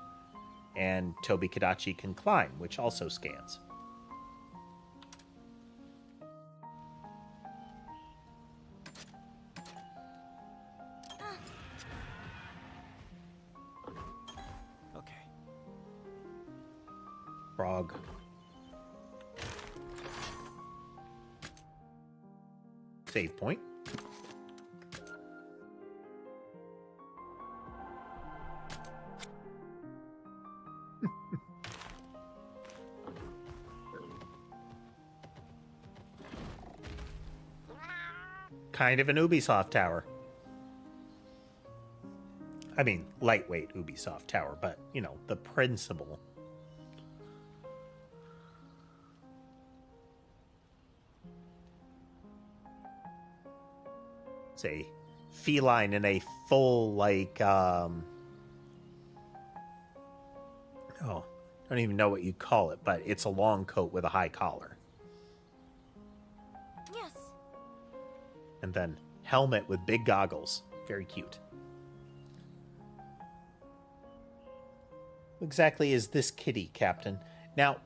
And Tobi Kadachi can climb, which also scans. Okay. Frog. Save point. Kind of an Ubisoft tower. I mean, lightweight Ubisoft tower, but, you know, the principle. It's a feline in a full, like, oh, I don't even know what you call it, but it's a long coat with a high collar. Yes. And then helmet with big goggles. Very cute. Who exactly is this kitty, Captain? Now,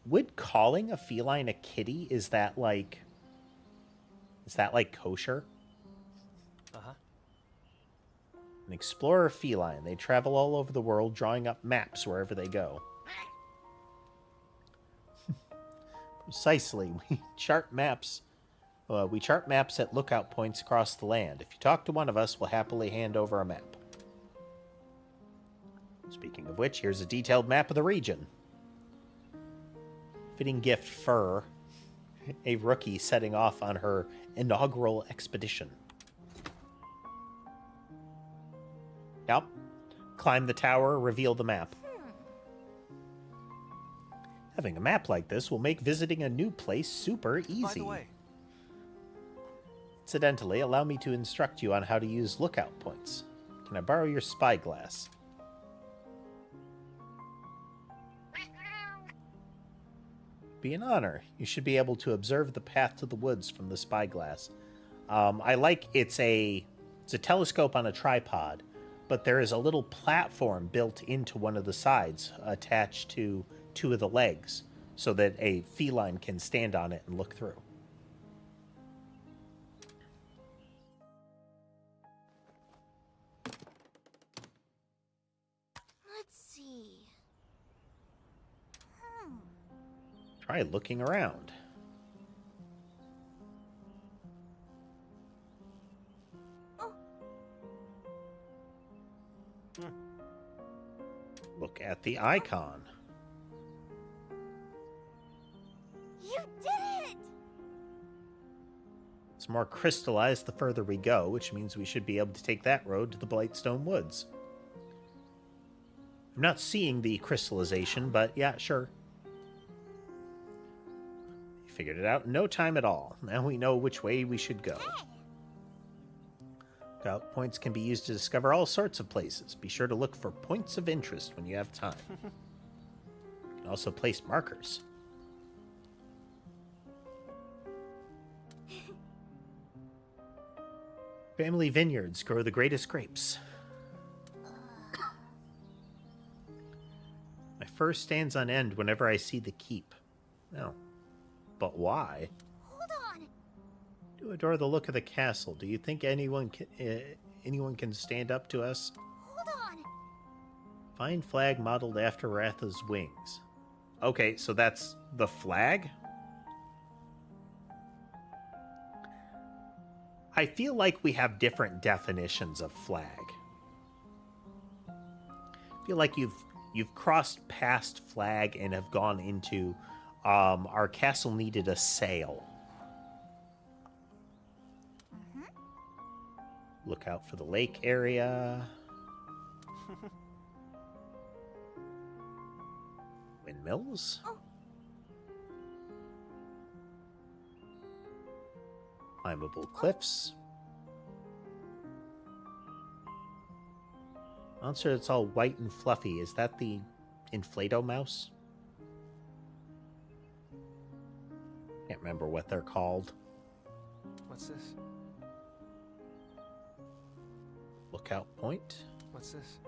would calling a feline a kitty, is that like kosher? Uh-huh. An explorer feline. They travel all over the world, drawing up maps wherever they go. Precisely. We chart maps at lookout points across the land. If you talk to one of us, we'll happily hand over a map. Speaking of which, here's a detailed map of the region. Fitting gift for a rookie setting off on her inaugural expedition. Yep. Climb the tower, reveal the map. Having a map like this will make visiting a new place super easy. By the way, incidentally, allow me to instruct you on how to use lookout points. Can I borrow your spyglass? Be an honor. You should be able to observe the path to the woods from the spyglass. I like it's a telescope on a tripod, but there is a little platform built into one of the sides attached to two of the legs so that a feline can stand on it and look through. Let's see. Try looking around. Oh. Look at the icon. You did it! It's more crystallized the further we go, which means we should be able to take that road to the Blightstone Woods. I'm not seeing the crystallization, but yeah, sure. You figured it out in no time at all. Now we know which way we should go. Lookout points can be used to discover all sorts of places. Be sure to look for points of interest when you have time. You can also place markers. Family vineyards grow the greatest grapes. My fur stands on end whenever I see the keep. No. But why? Hold on. Do adore the look of the castle. Do you think anyone can stand up to us? Hold on. Fine flag modeled after Ratha's wings. Okay, so that's the flag? I feel like we have different definitions of flag. I feel like you've crossed past flag and have gone into our castle needed a sail. Look out for the lake area. Windmills? Oh. Climbable cliffs. Monster that's all white and fluffy. Is that the Inflato mouse? Can't remember what they're called. what's this? Lookout point. What's this?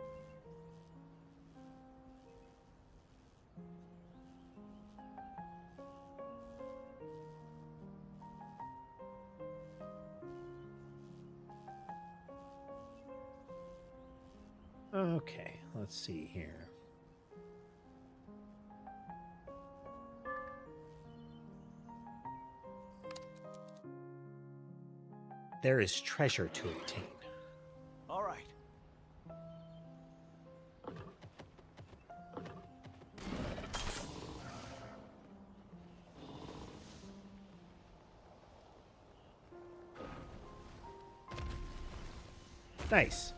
Okay, let's see here. There is treasure to obtain. All right. Nice.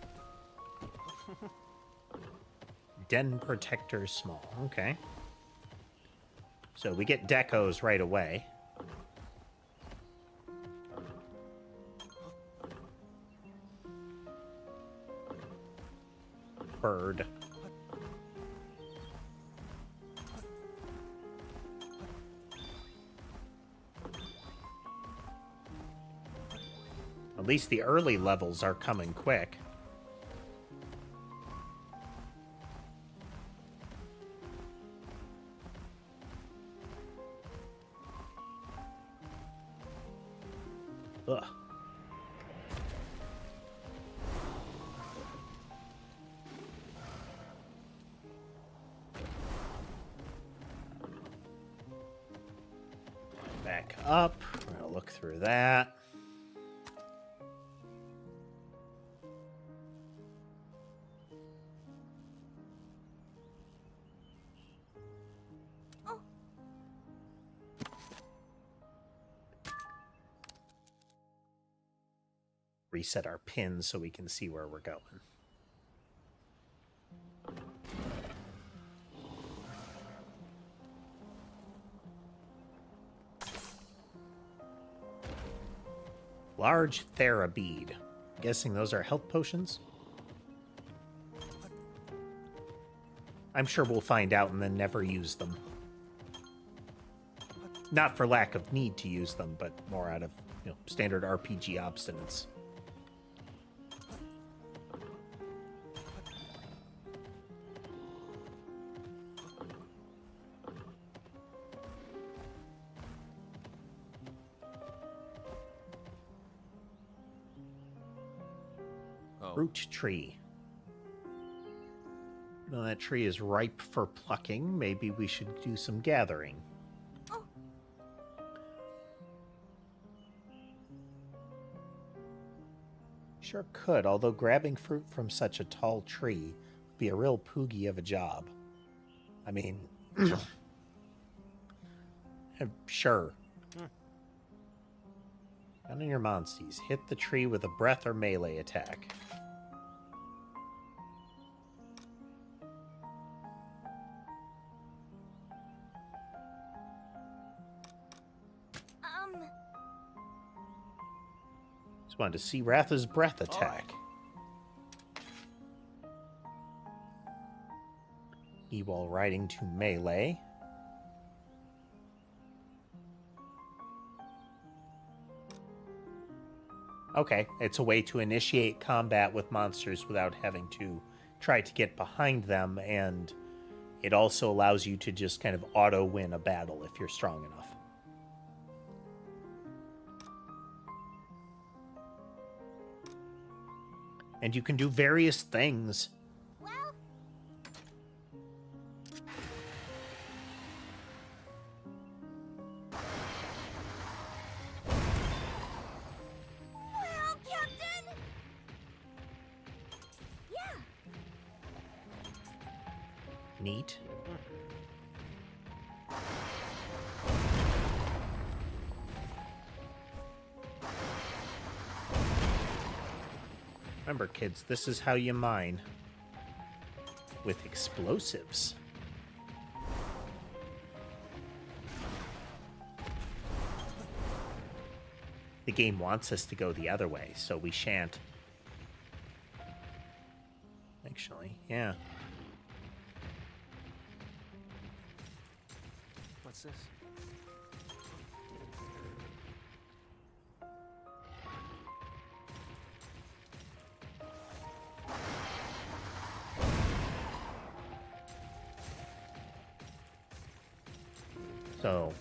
Den protector small. Okay. So we get decos right away. Bird. At least the early levels are coming quick. Ugh. Back up. We're gonna look through that. Reset our pins so we can see where we're going. Large Thera bead. Guessing those are health potions? I'm sure we'll find out and then never use them. Not for lack of need to use them, but more out of, standard RPG obstinance. Fruit tree. Now that tree is ripe for plucking. Maybe we should do some gathering. Sure could, although grabbing fruit from such a tall tree would be a real poogie of a job. I mean, sure. Down in your monsties. Hit the tree with a breath or melee attack. Just wanted to see Ratha's breath attack. Ewall riding to melee. Okay, it's a way to initiate combat with monsters without having to try to get behind them, and it also allows you to just kind of auto-win a battle if you're strong enough. And you can do various things. Neat. Remember, kids, this is how you mine. With explosives. The game wants us to go the other way, so we shan't. Actually, yeah. What's this? So,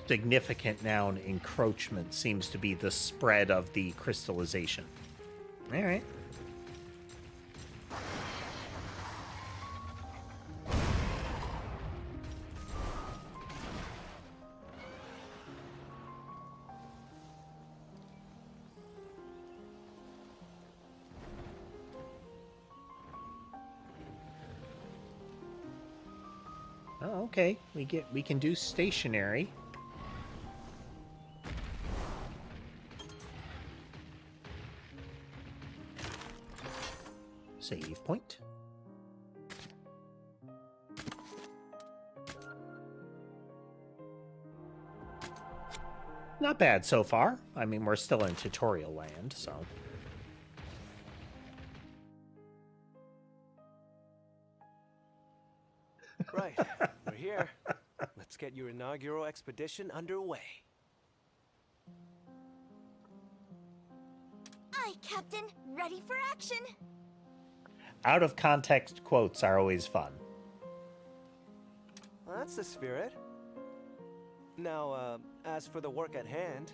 significant noun encroachment seems to be the spread of the crystallization. All right. Oh, okay. We can do stationary. Save point. Not bad so far. I mean, we're still in tutorial land, so... Right, we're here. Let's get your inaugural expedition underway. Aye, Captain. Ready for action. Out of context quotes are always fun. Well, that's the spirit. Now, as for the work at hand,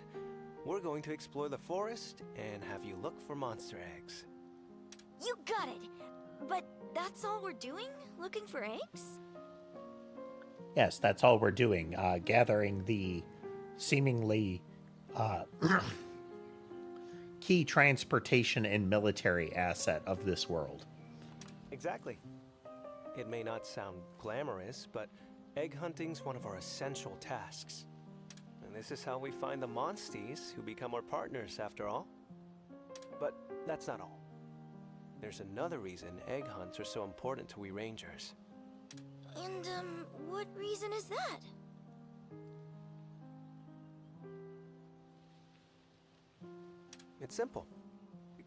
we're going to explore the forest and have you look for monster eggs. You got it. But that's all we're doing? Looking for eggs? Yes, that's all we're doing. Gathering the seemingly key transportation and military asset of this world. Exactly. It may not sound glamorous, but egg hunting's one of our essential tasks. And this is how we find the monsties who become our partners, after all. But that's not all. There's another reason egg hunts are so important to we rangers. And, what reason is that? It's simple.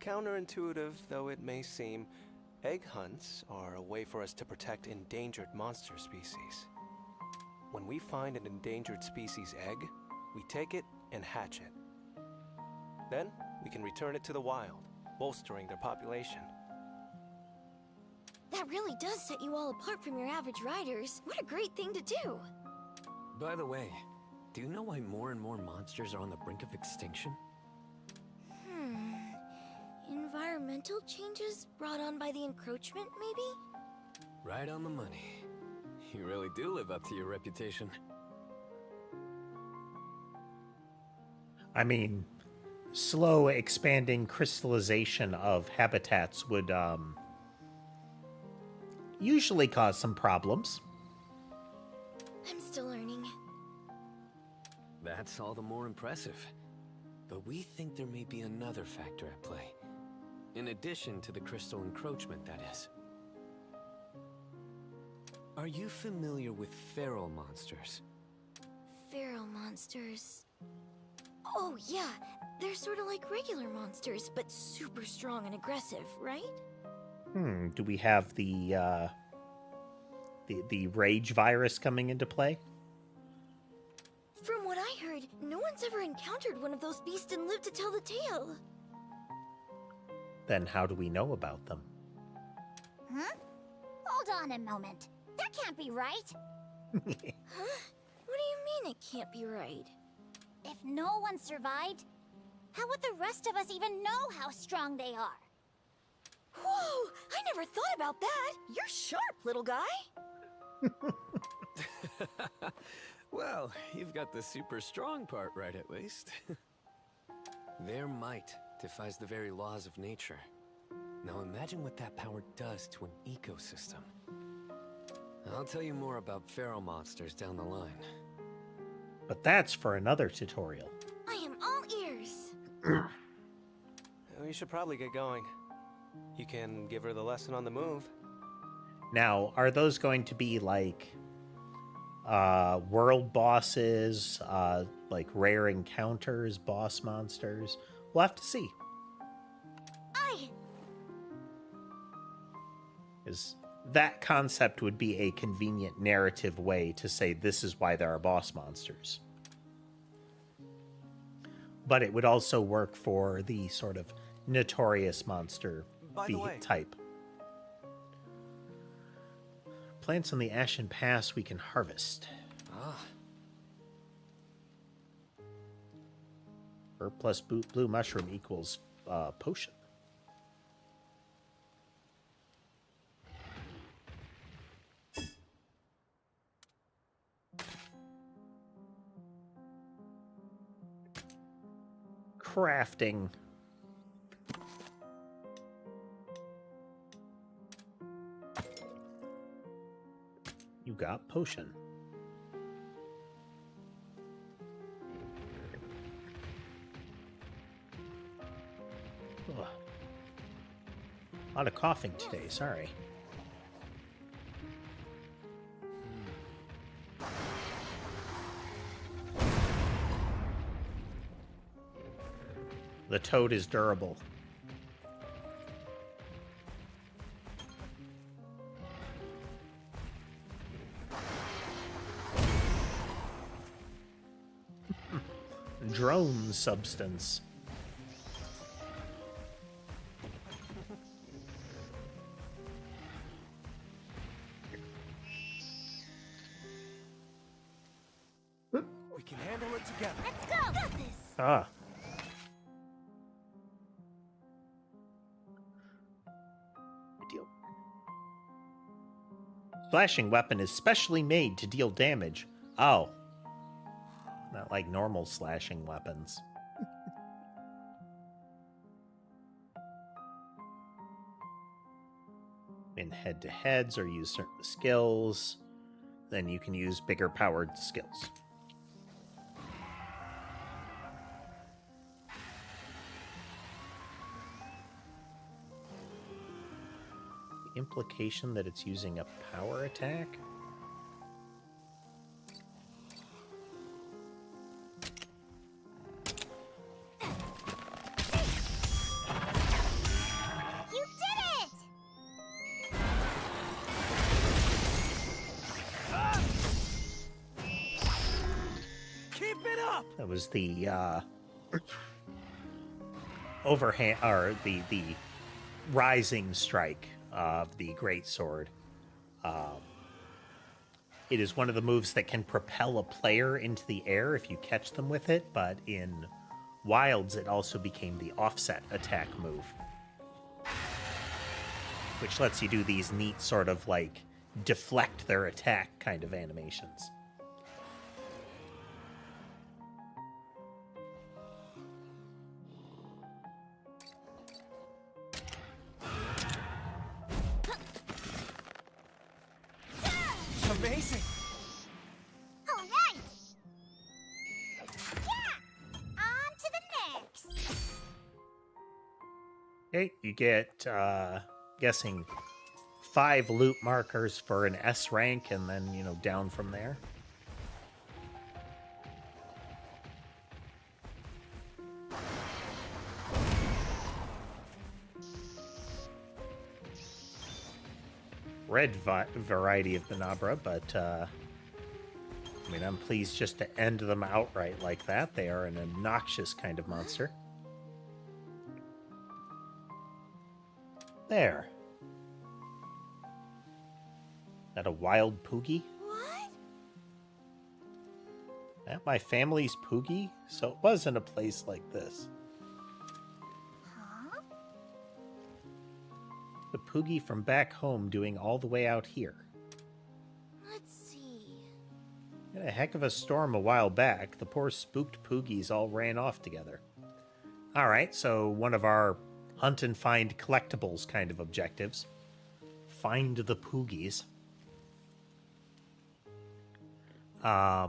Counterintuitive though it may seem, egg hunts are a way for us to protect endangered monster species. When we find an endangered species egg, we take it and hatch it. Then, we can return it to the wild, bolstering their population. That really does set you all apart from your average riders. What a great thing to do! By the way, do you know why more and more monsters are on the brink of extinction? Environmental changes brought on by the encroachment, maybe? Right on the money. You really do live up to your reputation. I mean, slow expanding crystallization of habitats would usually cause some problems. I'm still learning. That's all the more impressive. But we think there may be another factor at play. In addition to the crystal encroachment, that is. Are you familiar with feral monsters? Feral monsters... Oh, yeah. They're sort of like regular monsters, but super strong and aggressive, right? Do we have the rage virus coming into play? From what I heard, no one's ever encountered one of those beasts and lived to tell the tale. Then how do we know about them? Huh? Hold on a moment. That can't be right. Huh? What do you mean it can't be right? If no one survived, how would the rest of us even know how strong they are? Whoa! I never thought about that! You're sharp, little guy! Well, you've got the super strong part right, at least. Their might defies the very laws of nature. Now imagine what that power does to an ecosystem. I'll tell you more about feral monsters down the line. But that's for another tutorial. I am all ears. We should probably get going. You can give her the lesson on the move. Now, are those going to be like world bosses, like rare encounters, boss monsters? We'll have to see. Aye. Is that concept would be a convenient narrative way to say this is why there are boss monsters. But it would also work for the sort of notorious monster type. Plants on the Ashen Pass we can harvest. Herb plus blue mushroom equals potion. Crafting. You got potion. Ugh. A lot of coughing today, sorry. The toad is durable. Drone substance. We can handle it together. Let's go! Got this! Ah. Deal. Slashing weapon is specially made to deal damage. Oh. Not like normal slashing weapons. In head-to-heads or use certain skills. Then you can use bigger powered skills. The implication that it's using a power attack? You did it! Keep it up! That was the overhand or the rising strike of the great sword. It is one of the moves that can propel a player into the air if you catch them with it, but in Wilds it also became the offset attack move, which lets you do these neat sort of like deflect their attack kind of animations. Amazing! All right! Yeah! On to the next! Okay, you get, guessing 5 loot markers for an S rank, and then, you know, down from there. Red variety of Benabra, but, I mean, I'm pleased just to end them outright like that. They are an obnoxious kind of monster. There. That a wild Poogie? What? That my family's Poogie? So it was in a place like this. Huh? The Poogie from back home doing all the way out here. Let's see. In a heck of a storm a while back, the poor spooked Poogies all ran off together. Alright, so one of our hunt and find collectibles kind of objectives. Find the Poogies. I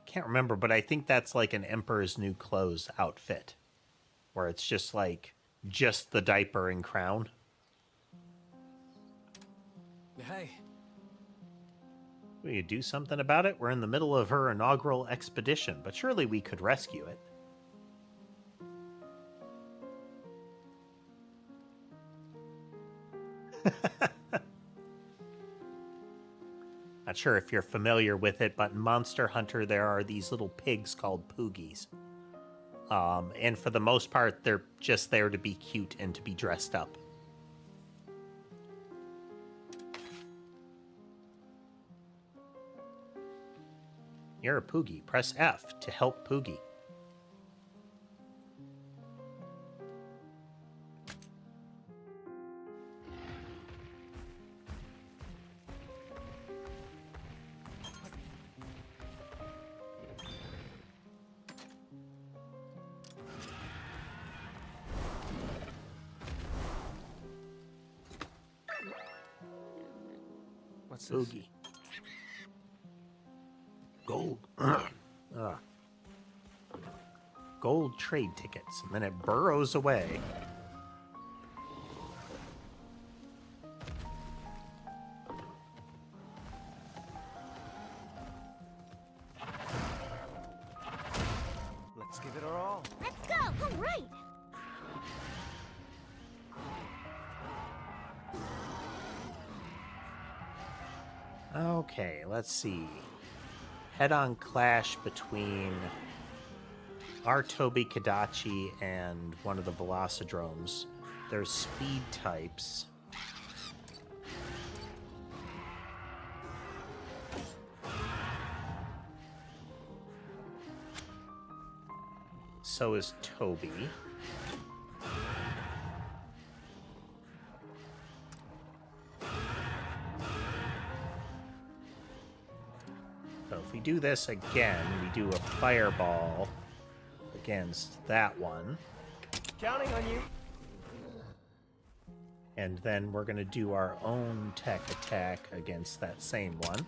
can't remember, but I think that's like an Emperor's New Clothes outfit. Where it's just like, just the diaper and crown. Hey. Will you do something about it? We're in the middle of her inaugural expedition, but surely we could rescue it. Not sure if you're familiar with it, but in Monster Hunter there are these little pigs called Poogies. And for the most part, they're just there to be cute and to be dressed up. You're a Poogie. Press F to help Poogie. What's this? Poogie. Gold. Gold trade tickets, and then it burrows away. Okay, let's see. Head-on clash between our Toby Kadachi and one of the Velocidromes. There's speed types. So is Toby. So if we do this again, we do a fireball against that one. Counting on you. And then we're going to do our own tech attack against that same one.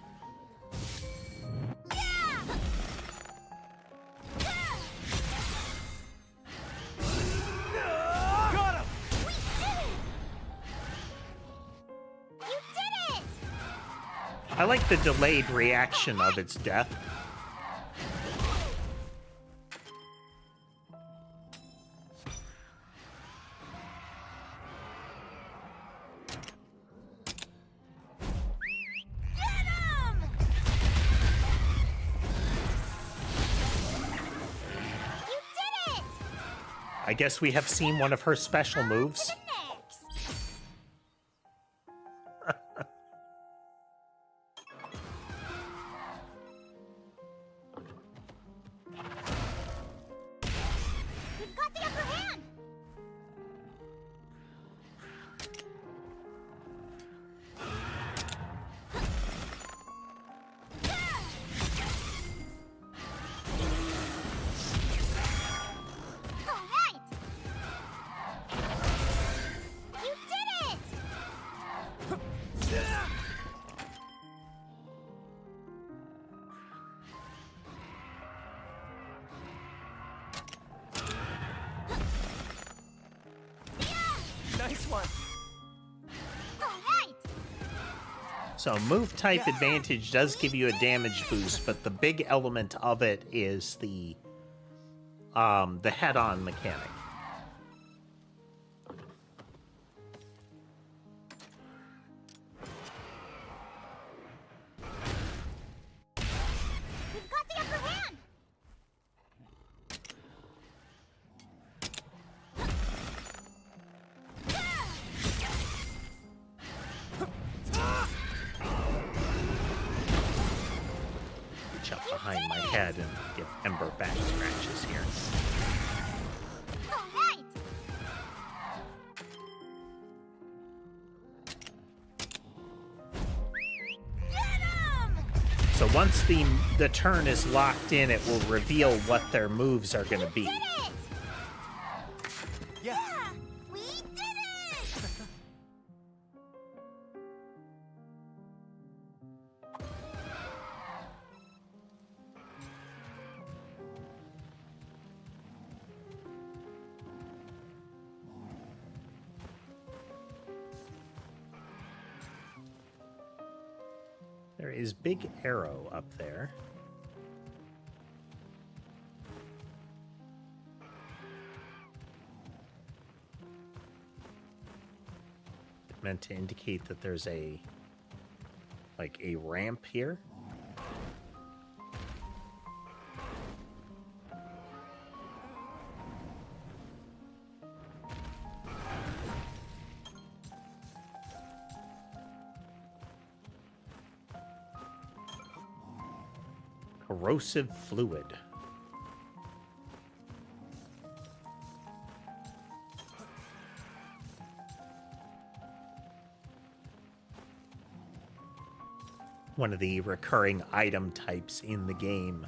Got him! We did it! You did it! I like the delayed reaction of its death. Get him! You did it! I guess we have seen one of her special moves. To the next. We've got the upper hand. All right. You did it. Nice one. All right. So move type advantage does give you a damage boost, but the big element of it is the head-on mechanic. We've got the upper hand. Reach up behind my head and give Ember back scratches here. All right. Get him! So once the turn is locked in, it will reveal what their moves are going to be. Did it! Yeah. Yeah, we did it! There is Big Arrow up there. It meant to indicate that there's a ramp here. Corrosive fluid. One of the recurring item types in the game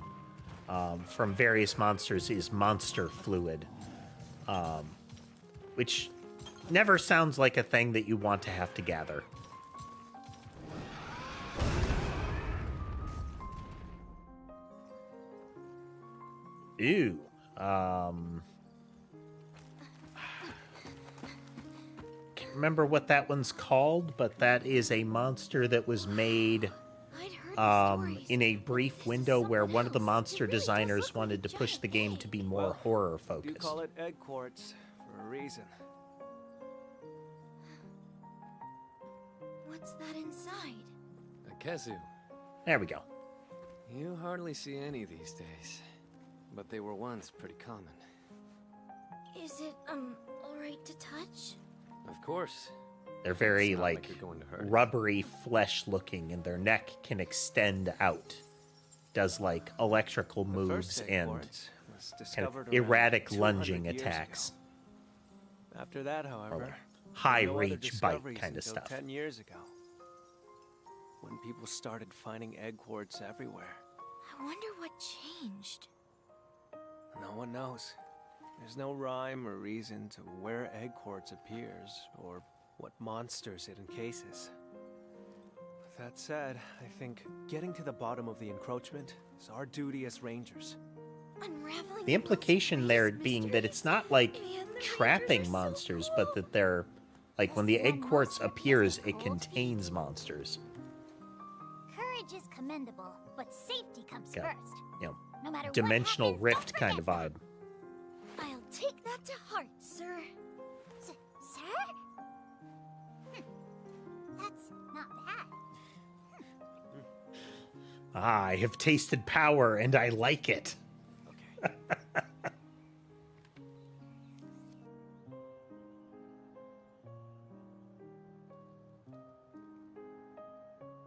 from various monsters is monster fluid, which never sounds like a thing that you want to have to gather. Ew. Can't remember what that one's called, but that is a monster that was made in a brief window where one of the monster designers wanted to push the game to be more horror You focused. call it egg quartz for a reason. What's that inside? A Kezu. There we go. You hardly see any these days, but they were once pretty common. Is it, alright to touch? Of course. They're very, It's not like, you're going to hurt it. rubbery flesh looking, and their neck can extend out. Does, like, electrical The moves first egg and quartz was kind discovered of around erratic 200 lunging years attacks. ago. After that, however, High no other reach bite discoveries kind of until stuff. 10 years ago, when people started finding egg quartz everywhere. I wonder what changed. No one knows. There's no rhyme or reason to where egg quartz appears or what monsters it encases. With that said, I think getting to the bottom of the encroachment is our duty as rangers. Unraveling The implication there most being that mysteries. it's not like Man, the Rangers trapping are so monsters, cool. but that they're like when the egg quartz appears, it contains monsters. Courage is commendable, but safety comes Yeah. first. You know, No matter dimensional what happens, rift don't kind of forget vibe. I'll take that to heart, sir. Sir? That's not bad. I have tasted power and I like it. Okay.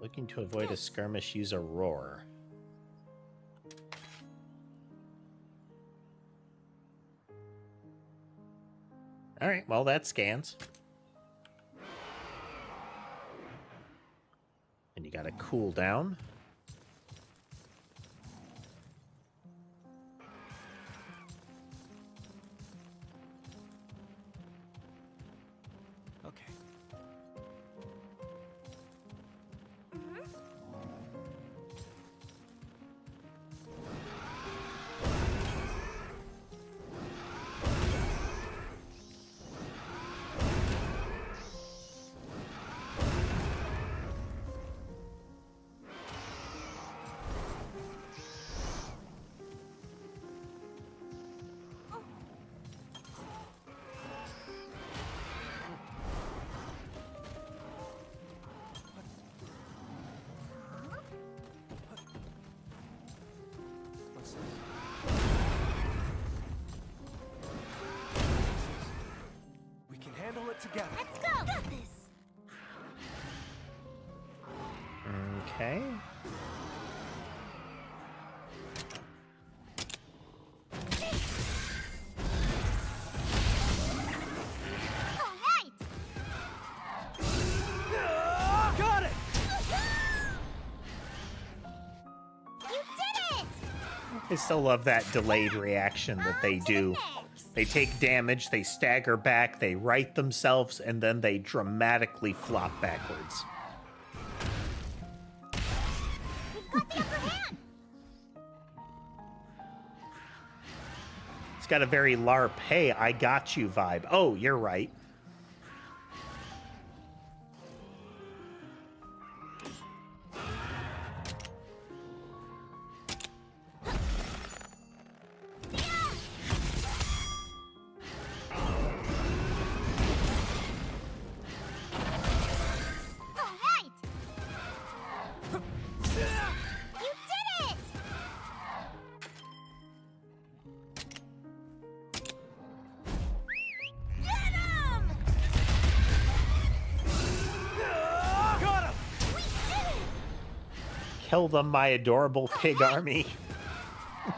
Looking to avoid a skirmish, use a roar. Alright, well that scans. And you gotta cool down. Okay. What's this? We can handle it together. Let's go! Got this. Okay. All right! Got it! You did it! I still love that delayed reaction that they On to the do. next. They take damage, they stagger back, they right themselves, and then they dramatically flop backwards. We've got the upper hand! It's got a very LARP, hey, I got you vibe. Oh, you're right. All right! You did it! Get him! Got him! We did it! Kill them, my adorable pig army. On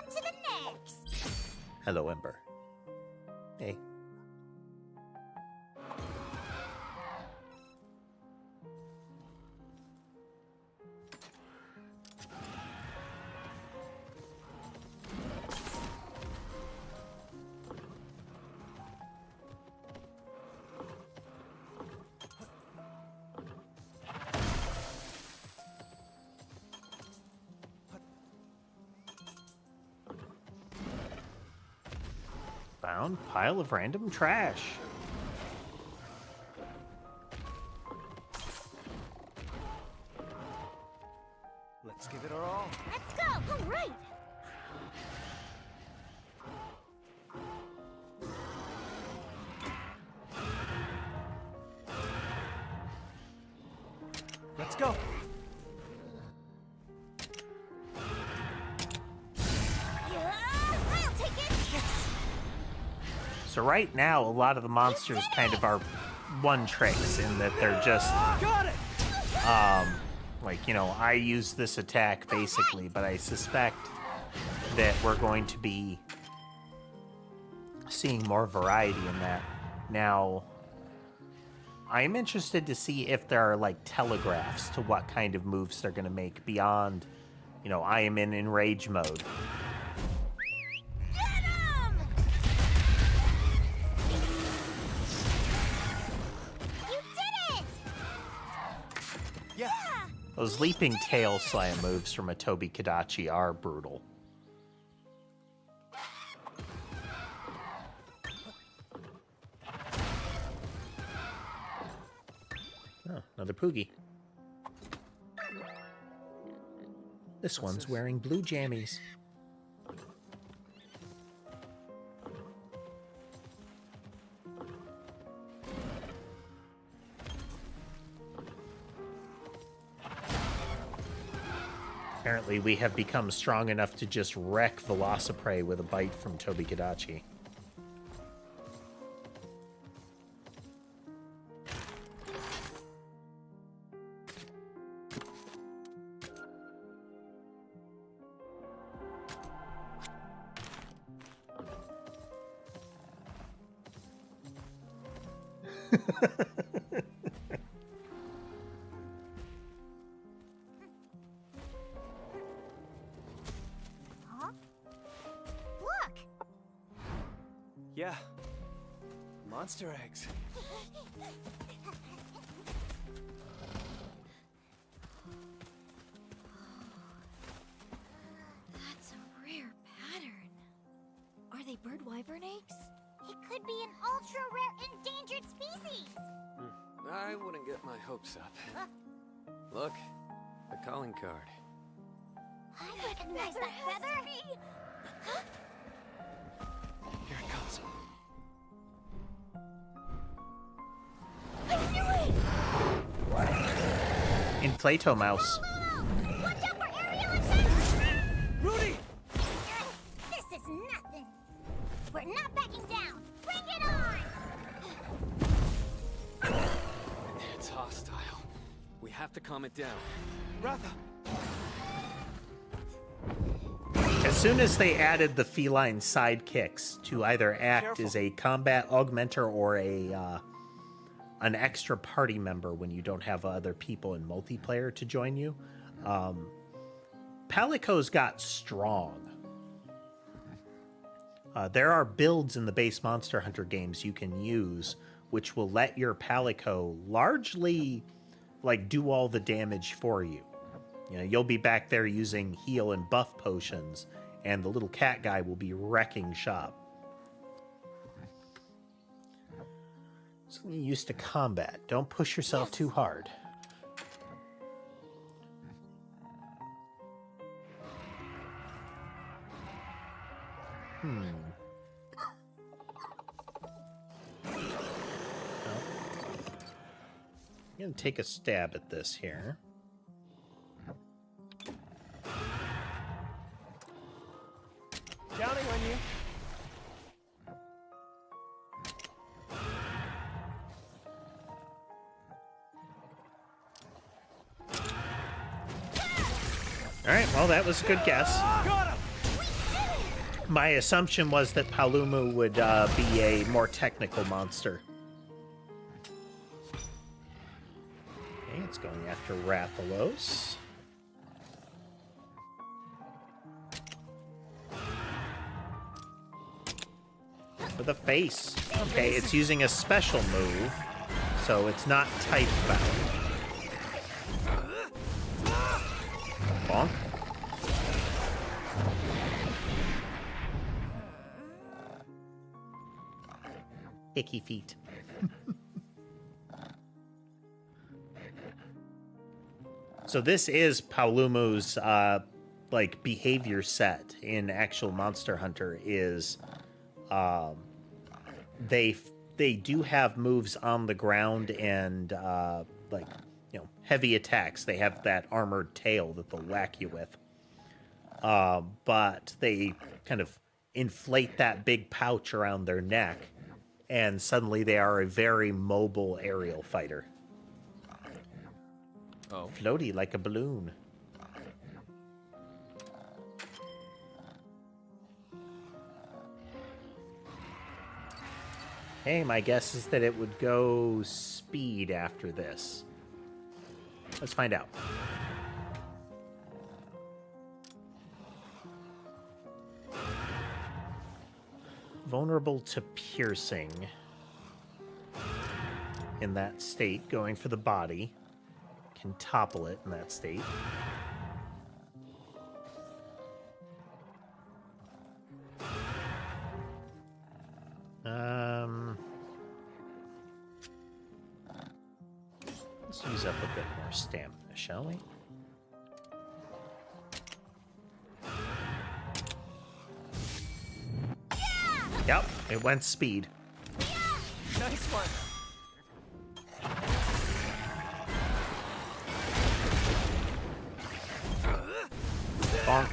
to the next! Hello, Ember. Hey. Found pile of random trash. Let's give it our all. Let's go! All right. Let's go. I'll take it. So right now, a lot of the monsters kind of are one tricks in that they're just, like, you know, I use this attack basically, but I suspect that we're going to be seeing more variety in that. Now, I'm interested to see if there are like telegraphs to what kind of moves they're going to make beyond, you know, I am in enrage mode. Get him! You did it! Yeah. Those leaping tail slam moves from a Tobi Kadachi are brutal. Oh, another Poogie. This one's wearing blue jammies. Apparently we have become strong enough to just wreck Velociprey with a bite from Tobi Kadachi. Huh? Look! Yeah. Monster eggs. That's a rare pattern. Are they bird wyvern eggs? It could be an ultra-rare endangered species! I wouldn't get my hopes up. Look, the calling card. I recognize that feather! Here it comes. I knew it! Inflato Mouse. Watch out for aerial attacks! Rudy! This is nothing! We're not backing down! Bring it on! It's hostile. We have to calm it down. Ratha! As soon as they added the feline sidekicks to either act as a combat augmenter or a an extra party member when you don't have other people in multiplayer to join you, Palico's got strong. There are builds in the base Monster Hunter games you can use which will let your Palico largely like do all the damage for you. You know, you'll be back there using heal and buff potions, and the little cat guy will be wrecking shop. Something used to combat. Don't push yourself too hard. I'm gonna take a stab at this here. Counting on you. All right, well, that was a good guess. Got him! My assumption was that Palumu would be a more technical monster. Okay, it's going after Rathalos. For the face. Okay, it's using a special move, so it's not type bound. Bonk. Icky feet. So this is Paulumu's like behavior set in actual Monster Hunter is they do have moves on the ground and like, you know, heavy attacks. They have that armored tail that they'll whack you with. But they kind of inflate that big pouch around their neck, and suddenly they are a very mobile aerial fighter. Oh. Floaty like a balloon. Hey, my guess is that it would go speed after this. Let's find out. Vulnerable to piercing. In that state, going for the body. Can topple it in that state. Let's use up a bit more stamina, shall we? Yep, it went speed. Nice one. Bonk.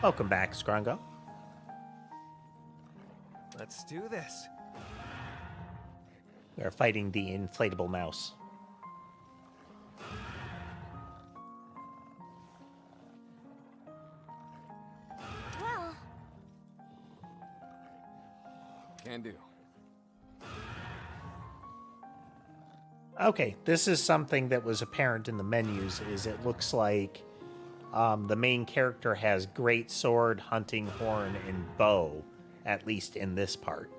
Welcome back, Skrongo. Let's do this. We are fighting the inflatable mouse. Well, Can do. Okay, this is something that was apparent in the menus, is it looks like the main character has great sword, hunting horn, and bow, at least in this part.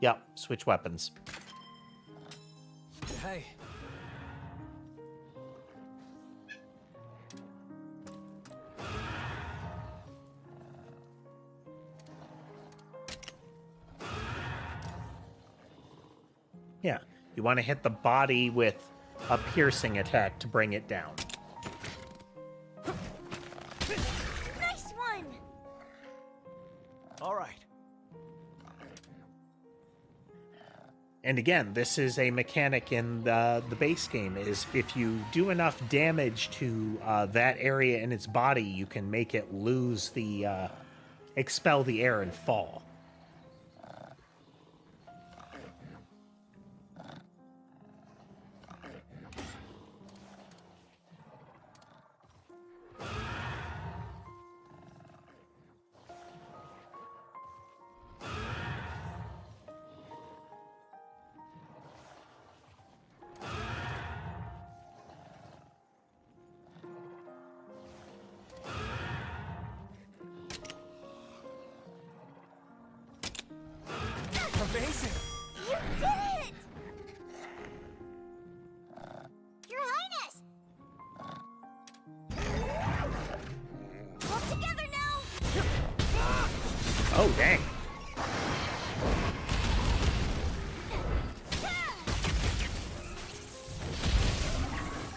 Yep, switch weapons. Hey. Yeah, you want to hit the body with a piercing attack to bring it down. Nice one! All right. And again, this is a mechanic in the base game, is if you do enough damage to that area in its body, you can make it lose the, expel the air and fall. Amazing. You did it! Your Highness! Pull together now! Oh, dang.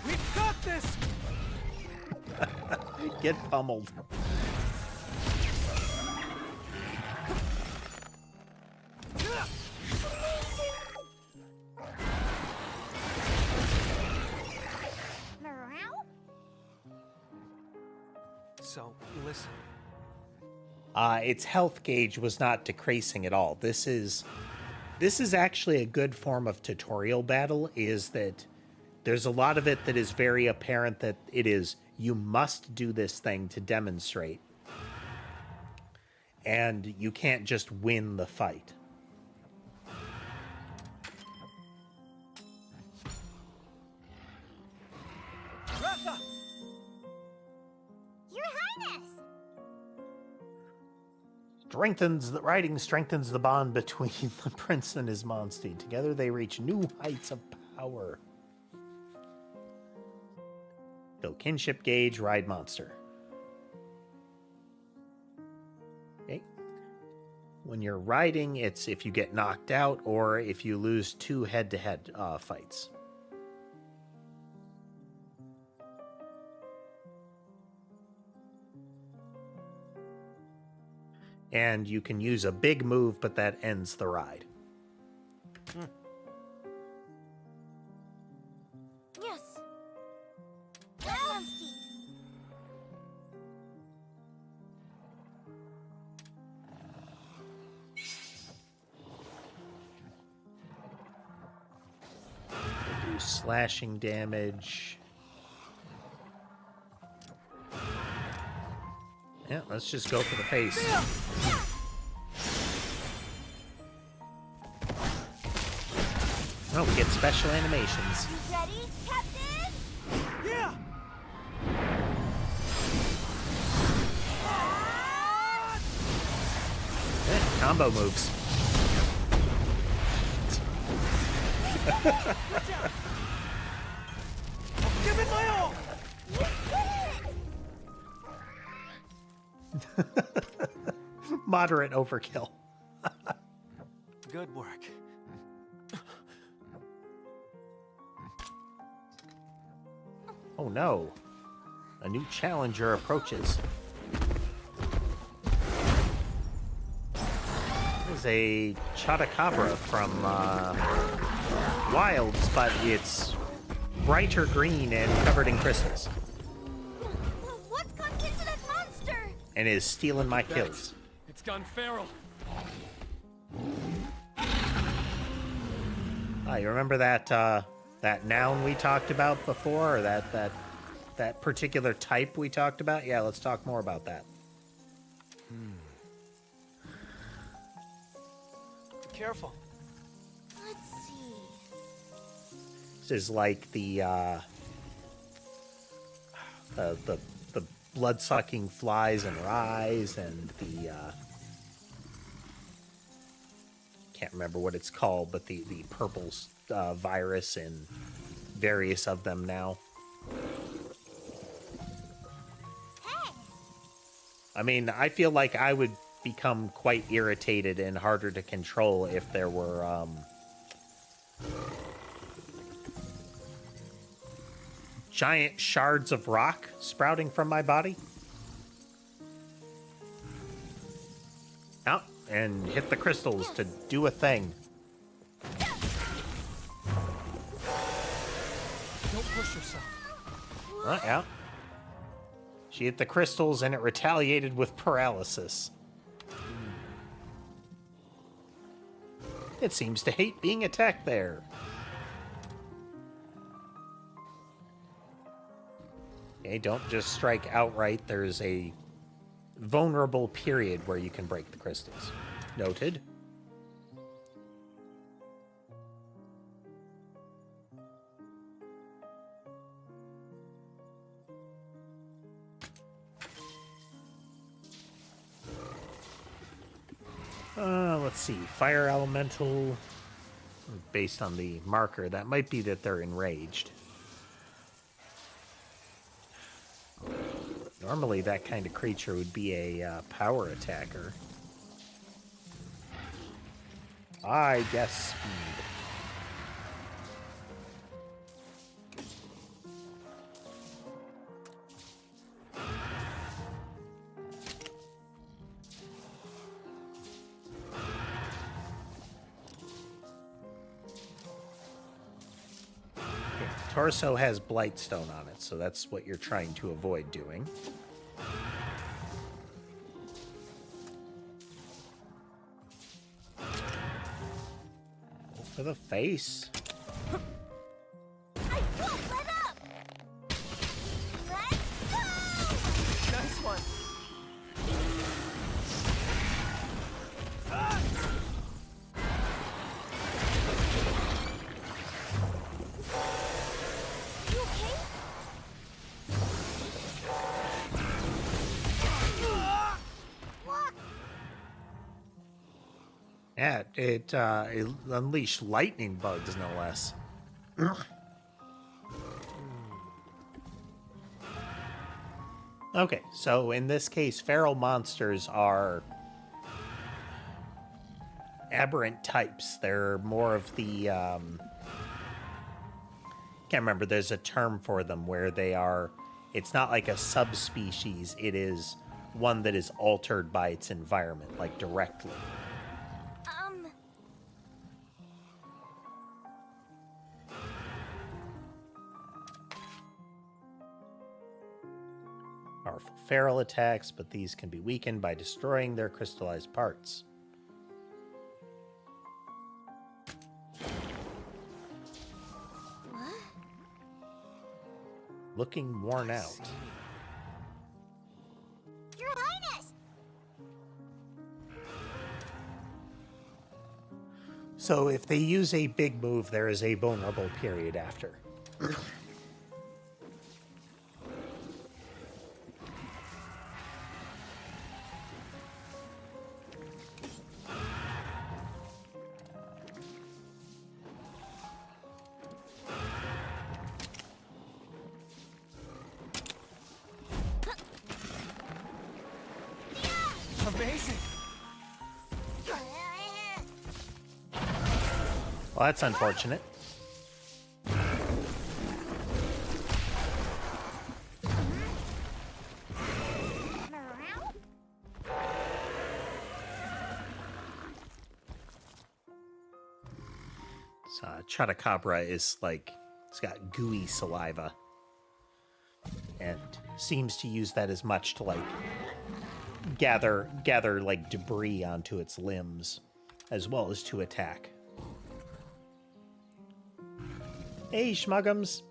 We've got this. Get pummeled. Meow? So, listen. Its health gauge was not decreasing at all. This is actually a good form of tutorial battle, is that there's a lot of it that is very apparent that it is, you must do this thing to demonstrate. And you can't just win the fight. Ratha! Your Highness! Writing strengthens the bond between the prince and his monstie. Together they reach new heights of power. Build kinship gauge, ride monster. Okay. When you're riding, it's if you get knocked out or if you lose 2 head-to-head fights. And you can use a big move, but that ends the ride. Yes. Nasty. Do slashing damage. Yeah, let's just go for the face. Oh, we get special animations. You ready, Captain? Yeah! Combo moves. Give it my all! Moderate overkill. Good work. Oh no. A new challenger approaches. This is a Chotacabra from Wilds, but it's brighter green and covered in crystals. What's gone into that monster? And is stealing my kills. It's gone feral. You remember that that noun we talked about before, or that particular type we talked about? Yeah, let's talk more about that. Be careful. Let's see. This is like the blood-sucking flies and rise, and the can't remember what it's called, but the purple virus and various of them now. Hey! I mean, I feel like I would become quite irritated and harder to control if there were giant shards of rock sprouting from my body. Out and hit the crystals to do a thing. Don't push yourself. Yeah. She hit the crystals and it retaliated with paralysis. It seems to hate being attacked there. Okay, don't just strike outright. There's a vulnerable period where you can break the crystals. Noted. Let's see. Fire elemental. Based on the marker, that might be that they're enraged. Normally, that kind of creature would be a power attacker. I guess. Torso has Blightstone on it, so that's what you're trying to avoid doing. Go for the face. I won't let up! Let's go! Nice one. You okay? What? Yeah, it unleashed lightning bugs, no less. Okay, so in this case, feral monsters are aberrant types. They're more of the can't remember. There's a term for them where they are. It's not like a subspecies. It is one that is altered by its environment, like directly. Powerful feral attacks, but these can be weakened by destroying their crystallized parts. What? Looking worn out. Your Highness! So if they use a big move, there is a vulnerable period after. Amazing! Well, that's unfortunate. Chotacabra is like, it's got gooey saliva. And seems to use that as much to like gather like debris onto its limbs, as well as to attack. Hey, Schmuggums.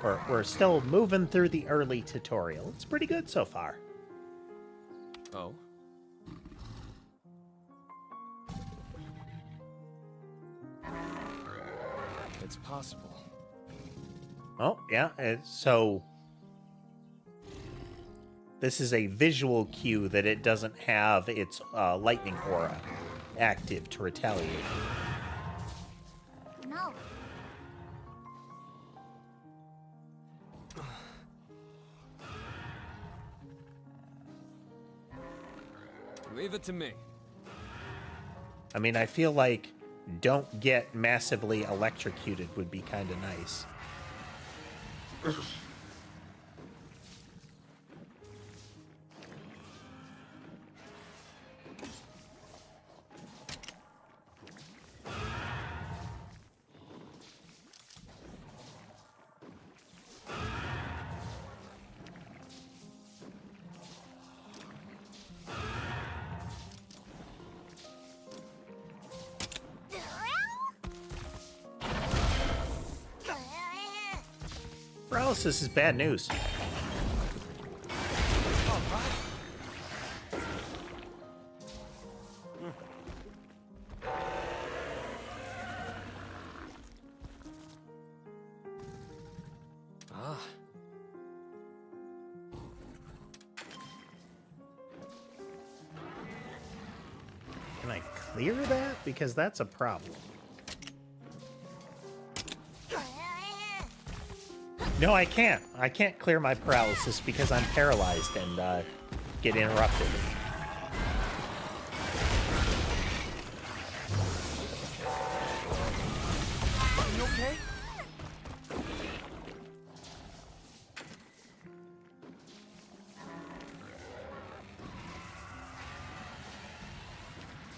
We're still moving through the early tutorial. It's pretty good so far. Oh? It's possible. Oh, yeah. So this is a visual cue that it doesn't have its lightning aura active to retaliate. No. Leave it to me. I mean, I feel like don't get massively electrocuted would be kind of nice. Paralysis is bad news. Can I clear that? Because that's a problem. No, I can't. I can't clear my paralysis because I'm paralyzed and get interrupted. Are you okay?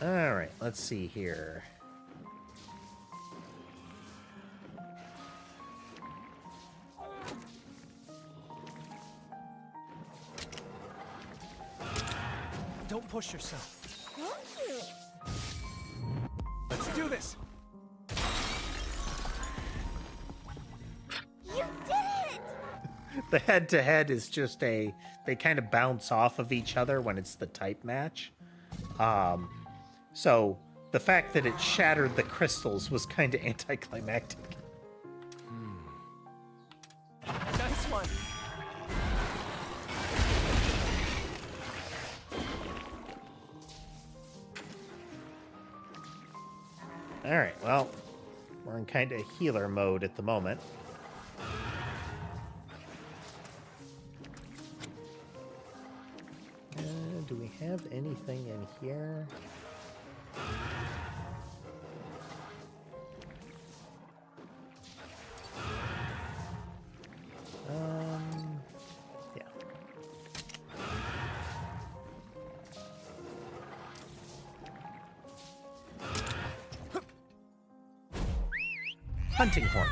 All right, let's see here. Don't push yourself. Let's do this. You did it! The head-to-head is just they kind of bounce off of each other when it's the type match. So the fact that it shattered the crystals was kind of anticlimactic. Nice one. All right, well, we're in kind of healer mode at the moment. Do we have anything in here? Yeah. Hunting horn.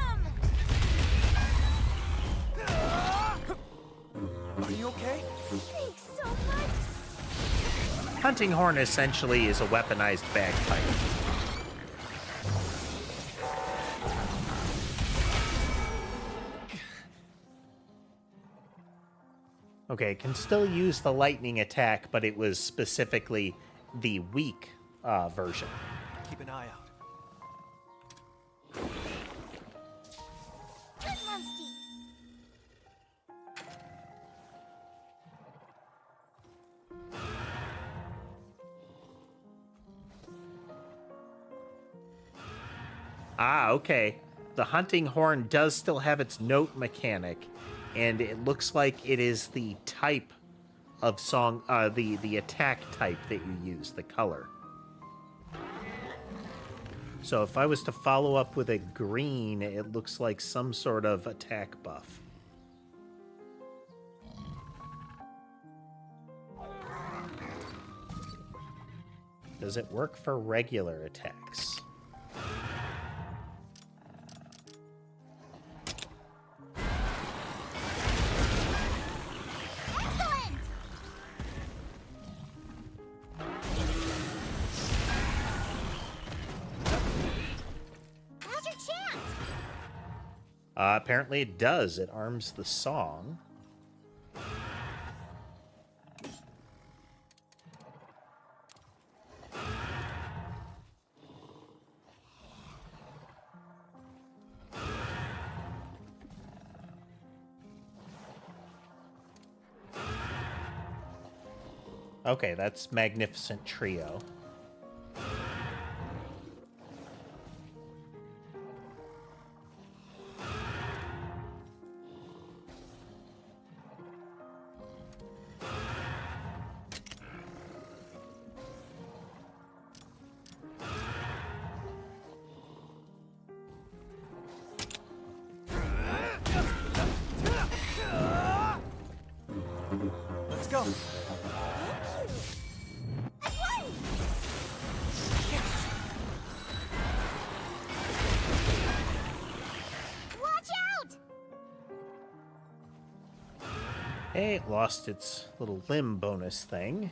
Are you okay? Thanks so much. Hunting horn essentially is a weaponized bagpipe. Okay, can still use the lightning attack, but it was specifically the weak version. Keep an eye out. Good, Muncie. Ah, okay. The hunting horn does still have its note mechanic, and it looks like it is the type of song, the attack type that you use, the color. So if I was to follow up with a green, it looks like some sort of attack buff. Does it work for regular attacks? Excellent! Now's your chance! Apparently it does. It arms the song. Okay, that's Magnificent Trio. Let's go. Watch out! Hey, it lost its little limb bonus thing.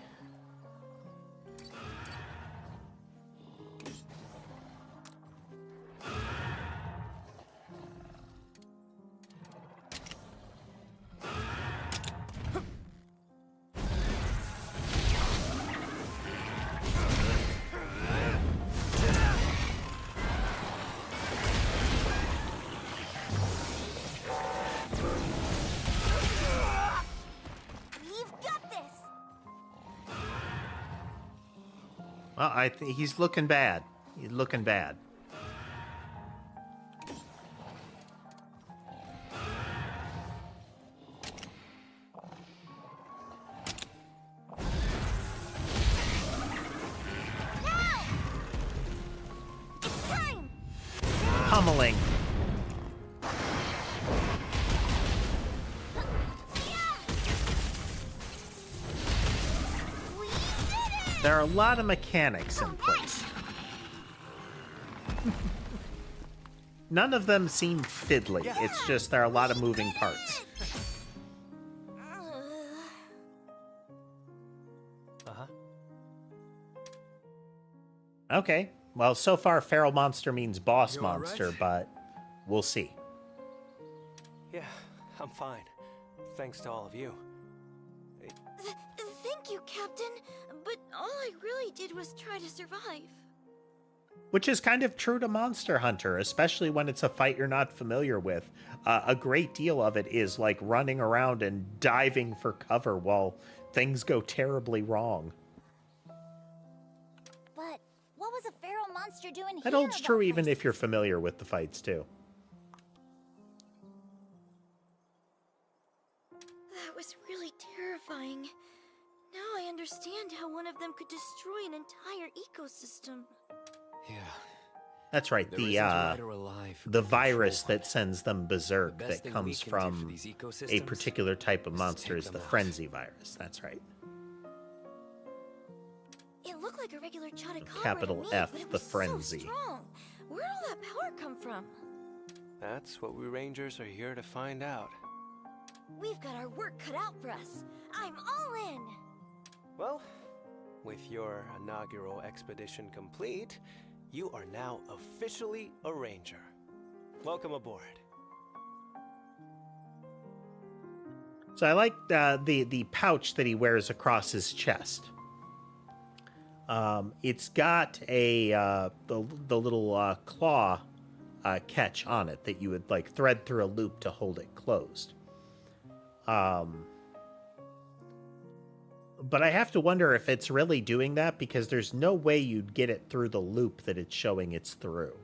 We've got this. Well, I think he's looking bad. He's looking bad. Time. Pummeling. We did it. There are a lot of mechanics in place. None of them seem fiddly. It's just there are a lot of moving parts. Uh-huh. Okay. Well, so far, feral monster means boss You all right? monster, but we'll see. Yeah, I'm fine. Thanks to all of you. Thank you, Captain. But all I really did was try to survive. Which is kind of true to Monster Hunter, especially when it's a fight you're not familiar with. A great deal of it is like running around and diving for cover while things go terribly wrong. But what was a feral monster doing That here holds of true all even if places? you're familiar with the fights, too. That was really terrifying. Now I understand how one of them could destroy an entire ecosystem. Yeah. That's right, There the isn't a rider alive who the can virus control that sends them berserk The best that thing comes we can do for from these a ecosystems particular type of is to monster take is the them out. frenzy virus. That's right. It looked like a regular chupacabra Capital to me, F, but it the was frenzy. So strong. Where'd all that power come from? That's what we Rangers are here to find out. We've got our work cut out for us. I'm all in. Well, with your inaugural expedition complete, you are now officially a Ranger. Welcome aboard. So I like the pouch that he wears across his chest. It's got a the little claw catch on it that you would like thread through a loop to hold it closed. But I have to wonder if it's really doing that, because there's no way you'd get it through the loop that it's showing it's through.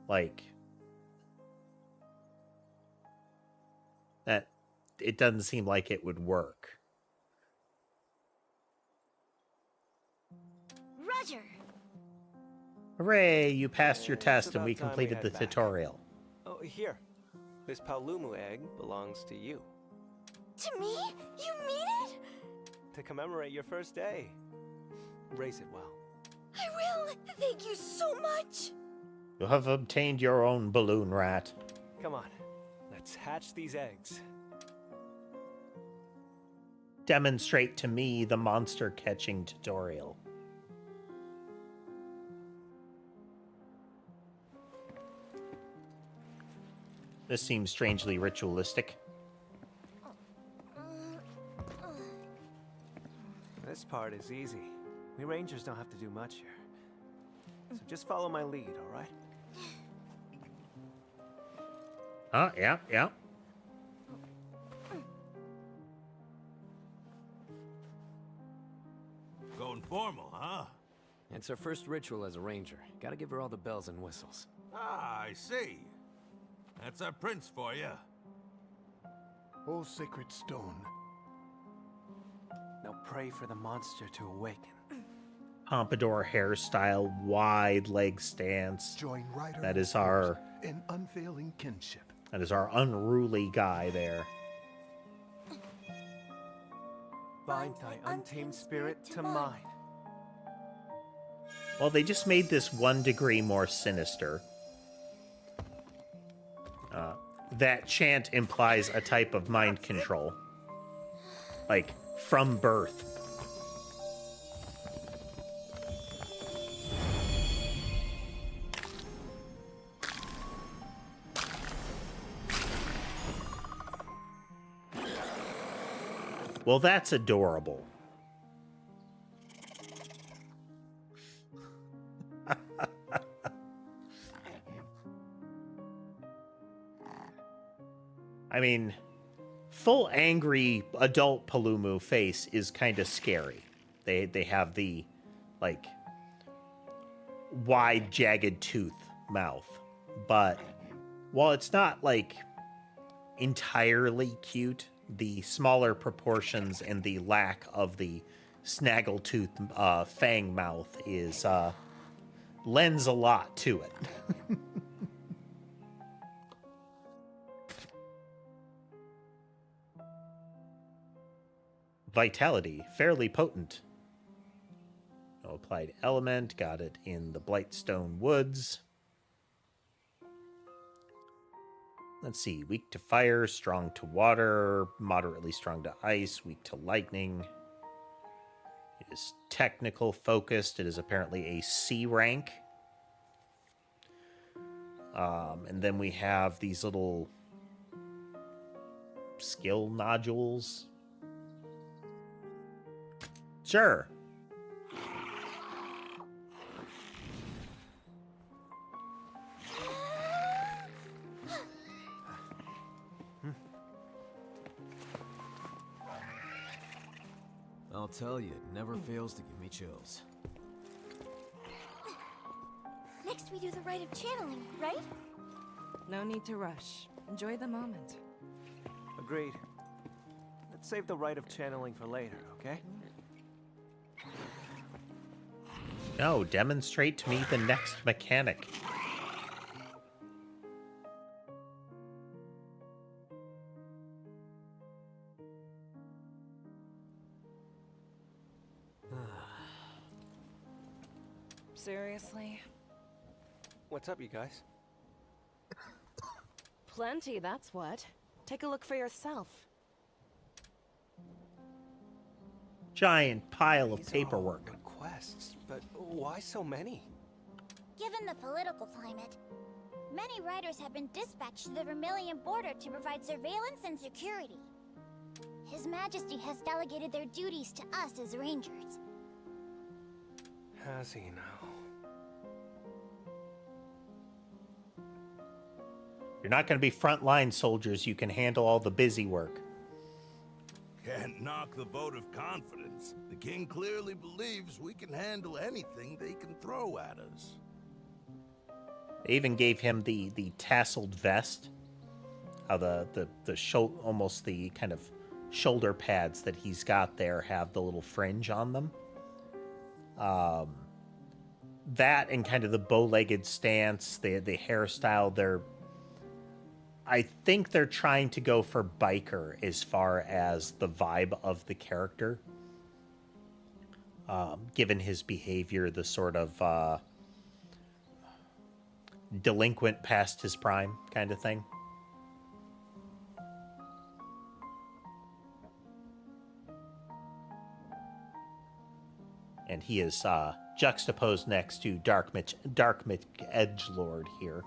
Like, that, it doesn't seem like it would work. Roger. Hooray, you passed your test and we about time we completed the head back. tutorial. Oh, here. This Paolumu egg belongs to you. To me? You mean it? To commemorate your first day. Raise it well. I will. Thank you so much. You have obtained your own balloon rat. Come on. Let's hatch these eggs. Demonstrate to me the monster catching tutorial. This seems strangely ritualistic. This part is easy. We Rangers don't have to do much here. So just follow my lead, all right? Yeah. Going formal, huh? It's her first ritual as a ranger. Gotta give her all the bells and whistles. Ah, I see. That's our prince for you. O sacred stone. Now pray for the monster to awaken. Pompadour hairstyle, wide leg stance. Join Ryder That is our in unfailing kinship. That is our unruly guy there. Bind thy untamed spirit to mine. Well, they just made this 1 degree more sinister. That chant implies a type of mind control. Like, from birth. Well, that's adorable. I mean, full angry adult Paolumu face is kind of scary. They have the, like, wide, jagged tooth mouth. But while it's not, like, entirely cute, the smaller proportions and the lack of the snaggletooth fang mouth is lends a lot to it. Vitality, fairly potent. No applied element, got it in the Blightstone Woods. Let's see, weak to fire, strong to water, moderately strong to ice, weak to lightning. It is technical focused. It is apparently a C rank. And then we have these little skill nodules. Sure. I'll tell you, it never fails to give me chills. Next we do the rite of channeling, right? No need to rush. Enjoy the moment. Agreed. Let's save the rite of channeling for later, okay? No, demonstrate to me the next mechanic. Seriously? What's up, you guys? Plenty, that's what. Take a look for yourself. Giant pile of These paperwork. are requests, but why so many? Given the political climate, many riders have been dispatched to the Vermilion border to provide surveillance and security. His Majesty has delegated their duties to us as rangers. Has he now? You're not going to be frontline soldiers. You can handle all the busy work. Can't knock the vote of confidence. The king clearly believes we can handle anything they can throw at us. They even gave him the tasseled vest. How the almost the kind of shoulder pads that he's got there have the little fringe on them. That and kind of the bow-legged stance, the hairstyle. I think they're trying to go for biker as far as the vibe of the character. Given his behavior, the sort of delinquent past his prime kind of thing. And he is juxtaposed next to Dark Edgelord here,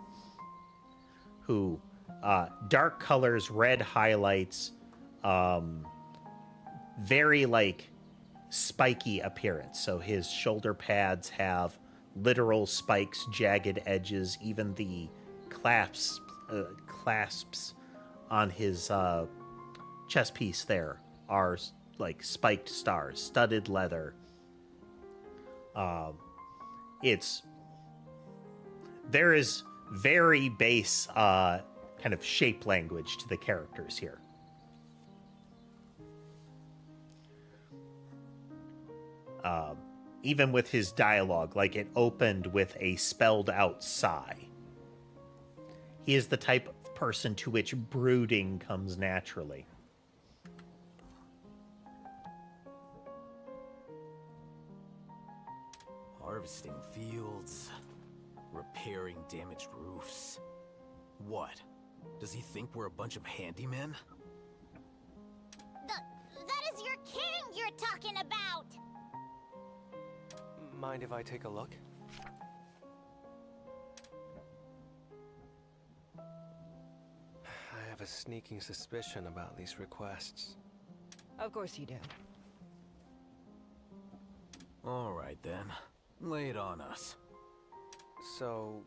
who dark colors, red highlights, very like spiky appearance. So his shoulder pads have literal spikes, jagged edges. Even the clasps on his chest piece there are like spiked stars, studded leather. There is very base kind of shape language to the characters here. Even with his dialogue, like it opened with a spelled out sigh. He is the type of person to which brooding comes naturally. Harvesting fields, repairing damaged roofs. What? Does he think we're a bunch of handymen? That is your king you're talking about! Mind if I take a look? I have a sneaking suspicion about these requests. Of course you do. All right then, lay it on us. So,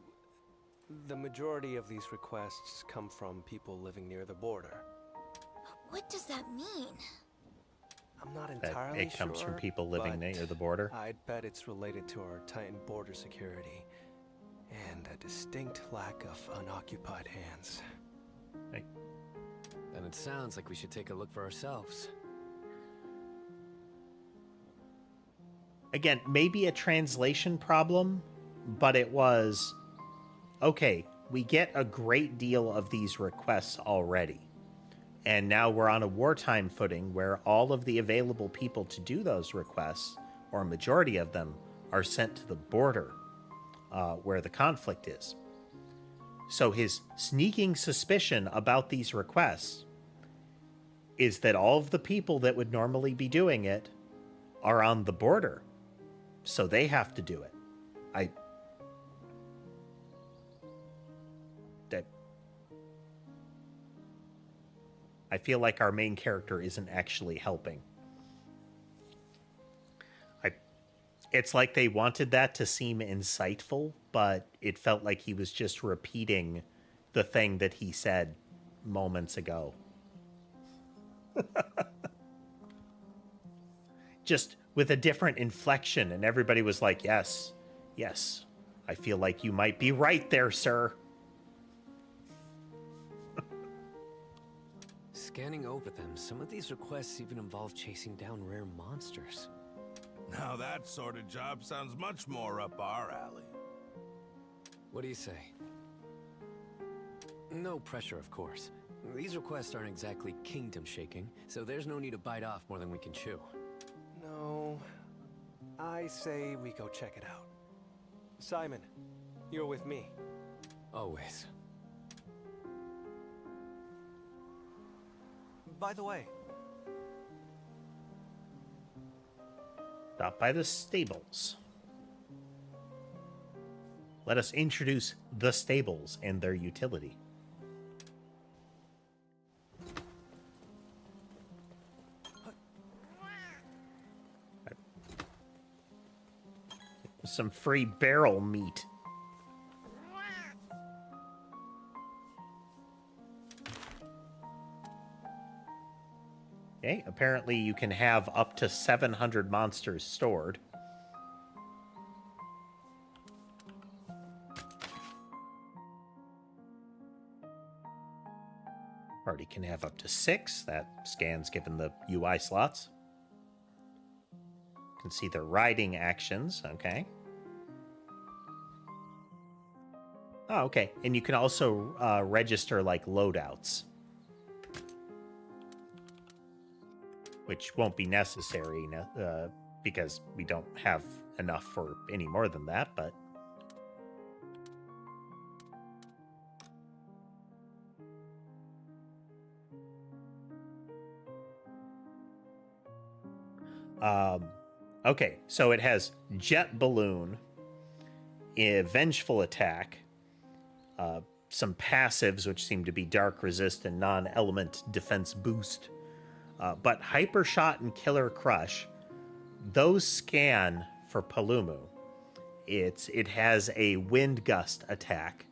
the majority of these requests come from people living near the border. What does that mean? I'm not entirely It comes sure, from people living but near the border. I'd bet it's related to our Titan border security and a distinct lack of unoccupied hands. Then it sounds like we should take a look for ourselves. Again, maybe a translation problem, but it was, okay, we get a great deal of these requests already. And now we're on a wartime footing where all of the available people to do those requests, or a majority of them, are sent to the border where the conflict is. So his sneaking suspicion about these requests is that all of the people that would normally be doing it are on the border. So they have to do it. I feel like our main character isn't actually helping. It's like they wanted that to seem insightful, but it felt like he was just repeating the thing that he said moments ago. Just with a different inflection, and everybody was like, yes, yes, I feel like you might be right there, sir. Scanning over them, some of these requests even involve chasing down rare monsters. Now that sort of job sounds much more up our alley. What do you say? No pressure, of course. These requests aren't exactly kingdom-shaking, so there's no need to bite off more than we can chew. No, I say we go check it out. Simon, you're with me. Always. by the way? Stop by the stables. Let us introduce the stables and their utility. Some free barrel meat. Okay, apparently you can have up to 700 monsters stored. Party can have up to 6. That scans given the UI slots. You can see their riding actions. Okay. Oh, okay. And you can also register like loadouts, which won't be necessary because we don't have enough for any more than that, but okay, so it has jet balloon, a vengeful attack, some passives which seem to be dark resist and non-element defense boost. But Hyper Shot and Killer Crush, those scan for Palumu. It has a Wind Gust attack.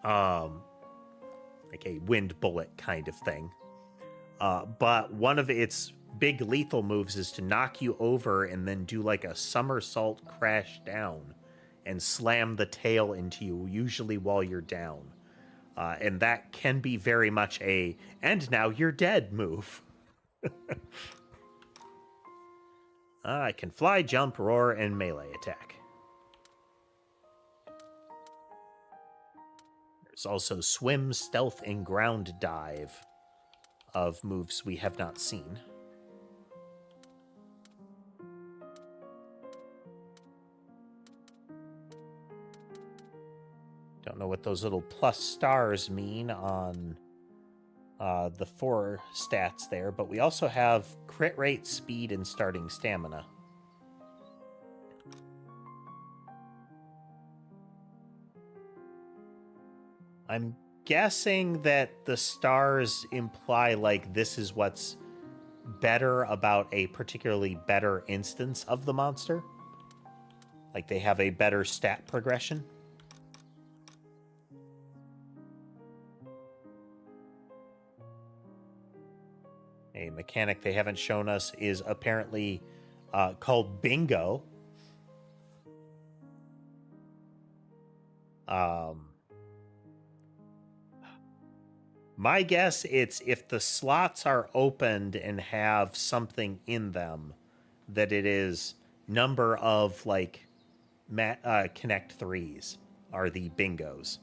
Like a wind bullet kind of thing. But one of its big lethal moves is to knock you over and then do like a somersault crash down and slam the tail into you, usually while you're down. And that can be very much a, and now you're dead move. I can fly, jump, roar, and melee attack. There's also swim, stealth, and ground dive of moves we have not seen. Don't know what those little plus stars mean on the 4 stats there, but we also have crit rate, speed, and starting stamina. I'm guessing that the stars imply like this is what's better about a particularly better instance of the monster. Like they have a better stat progression. A mechanic they haven't shown us is apparently called Bingo. My guess it's if the slots are opened and have something in them, that it is number of like Connect 3s are the bingos.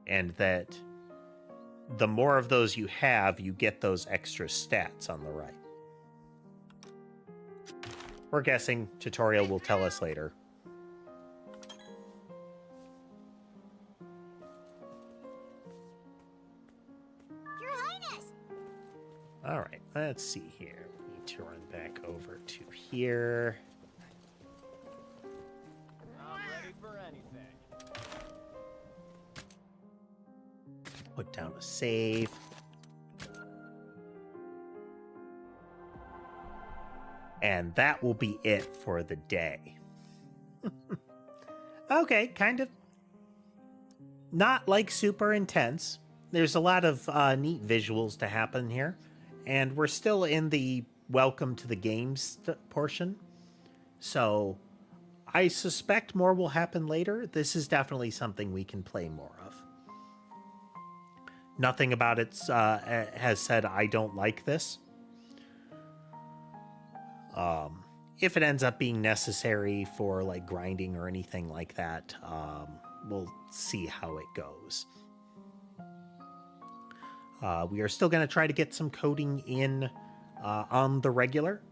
And that the more of those you have, you get those extra stats on the right. We're guessing. Tutorial will tell us later. Your Highness! All right, let's see here. We need to run back over to here. I'm ready for anything. Put down a save. And that will be it for the day. Okay, kind of not like super intense. There's a lot of neat visuals to happen here. And we're still in the welcome to the games portion. So I suspect more will happen later. This is definitely something we can play more of. Nothing about it has said I don't like this. If it ends up being necessary for like grinding or anything like that, we'll see how it goes. We are still going to try to get some coding in on the regular.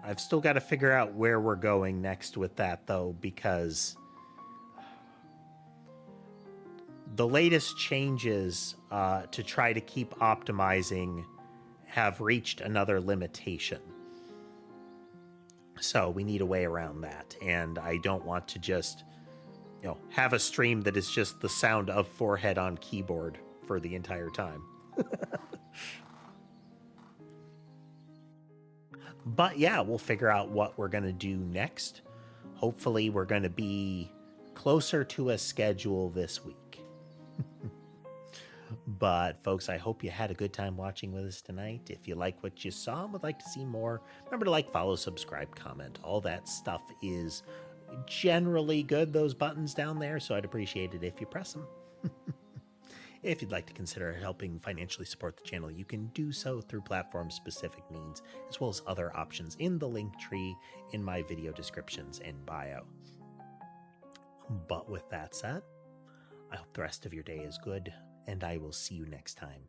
I've still got to figure out where we're going next with that, though, because the latest changes to try to keep optimizing have reached another limitation. So we need a way around that. And I don't want to just, you know, have a stream that is just the sound of forehead on keyboard for the entire time. But yeah, we'll figure out what we're going to do next. Hopefully we're going to be closer to a schedule this week. But folks, I hope you had a good time watching with us tonight. If you like what you saw and would like to see more, remember to like, follow, subscribe, comment. All that stuff is generally good, those buttons down there, so I'd appreciate it if you press them. If you'd like to consider helping financially support the channel, you can do so through platform-specific means, as well as other options in the link tree in my video descriptions and bio. But with that said, I hope the rest of your day is good, and I will see you next time.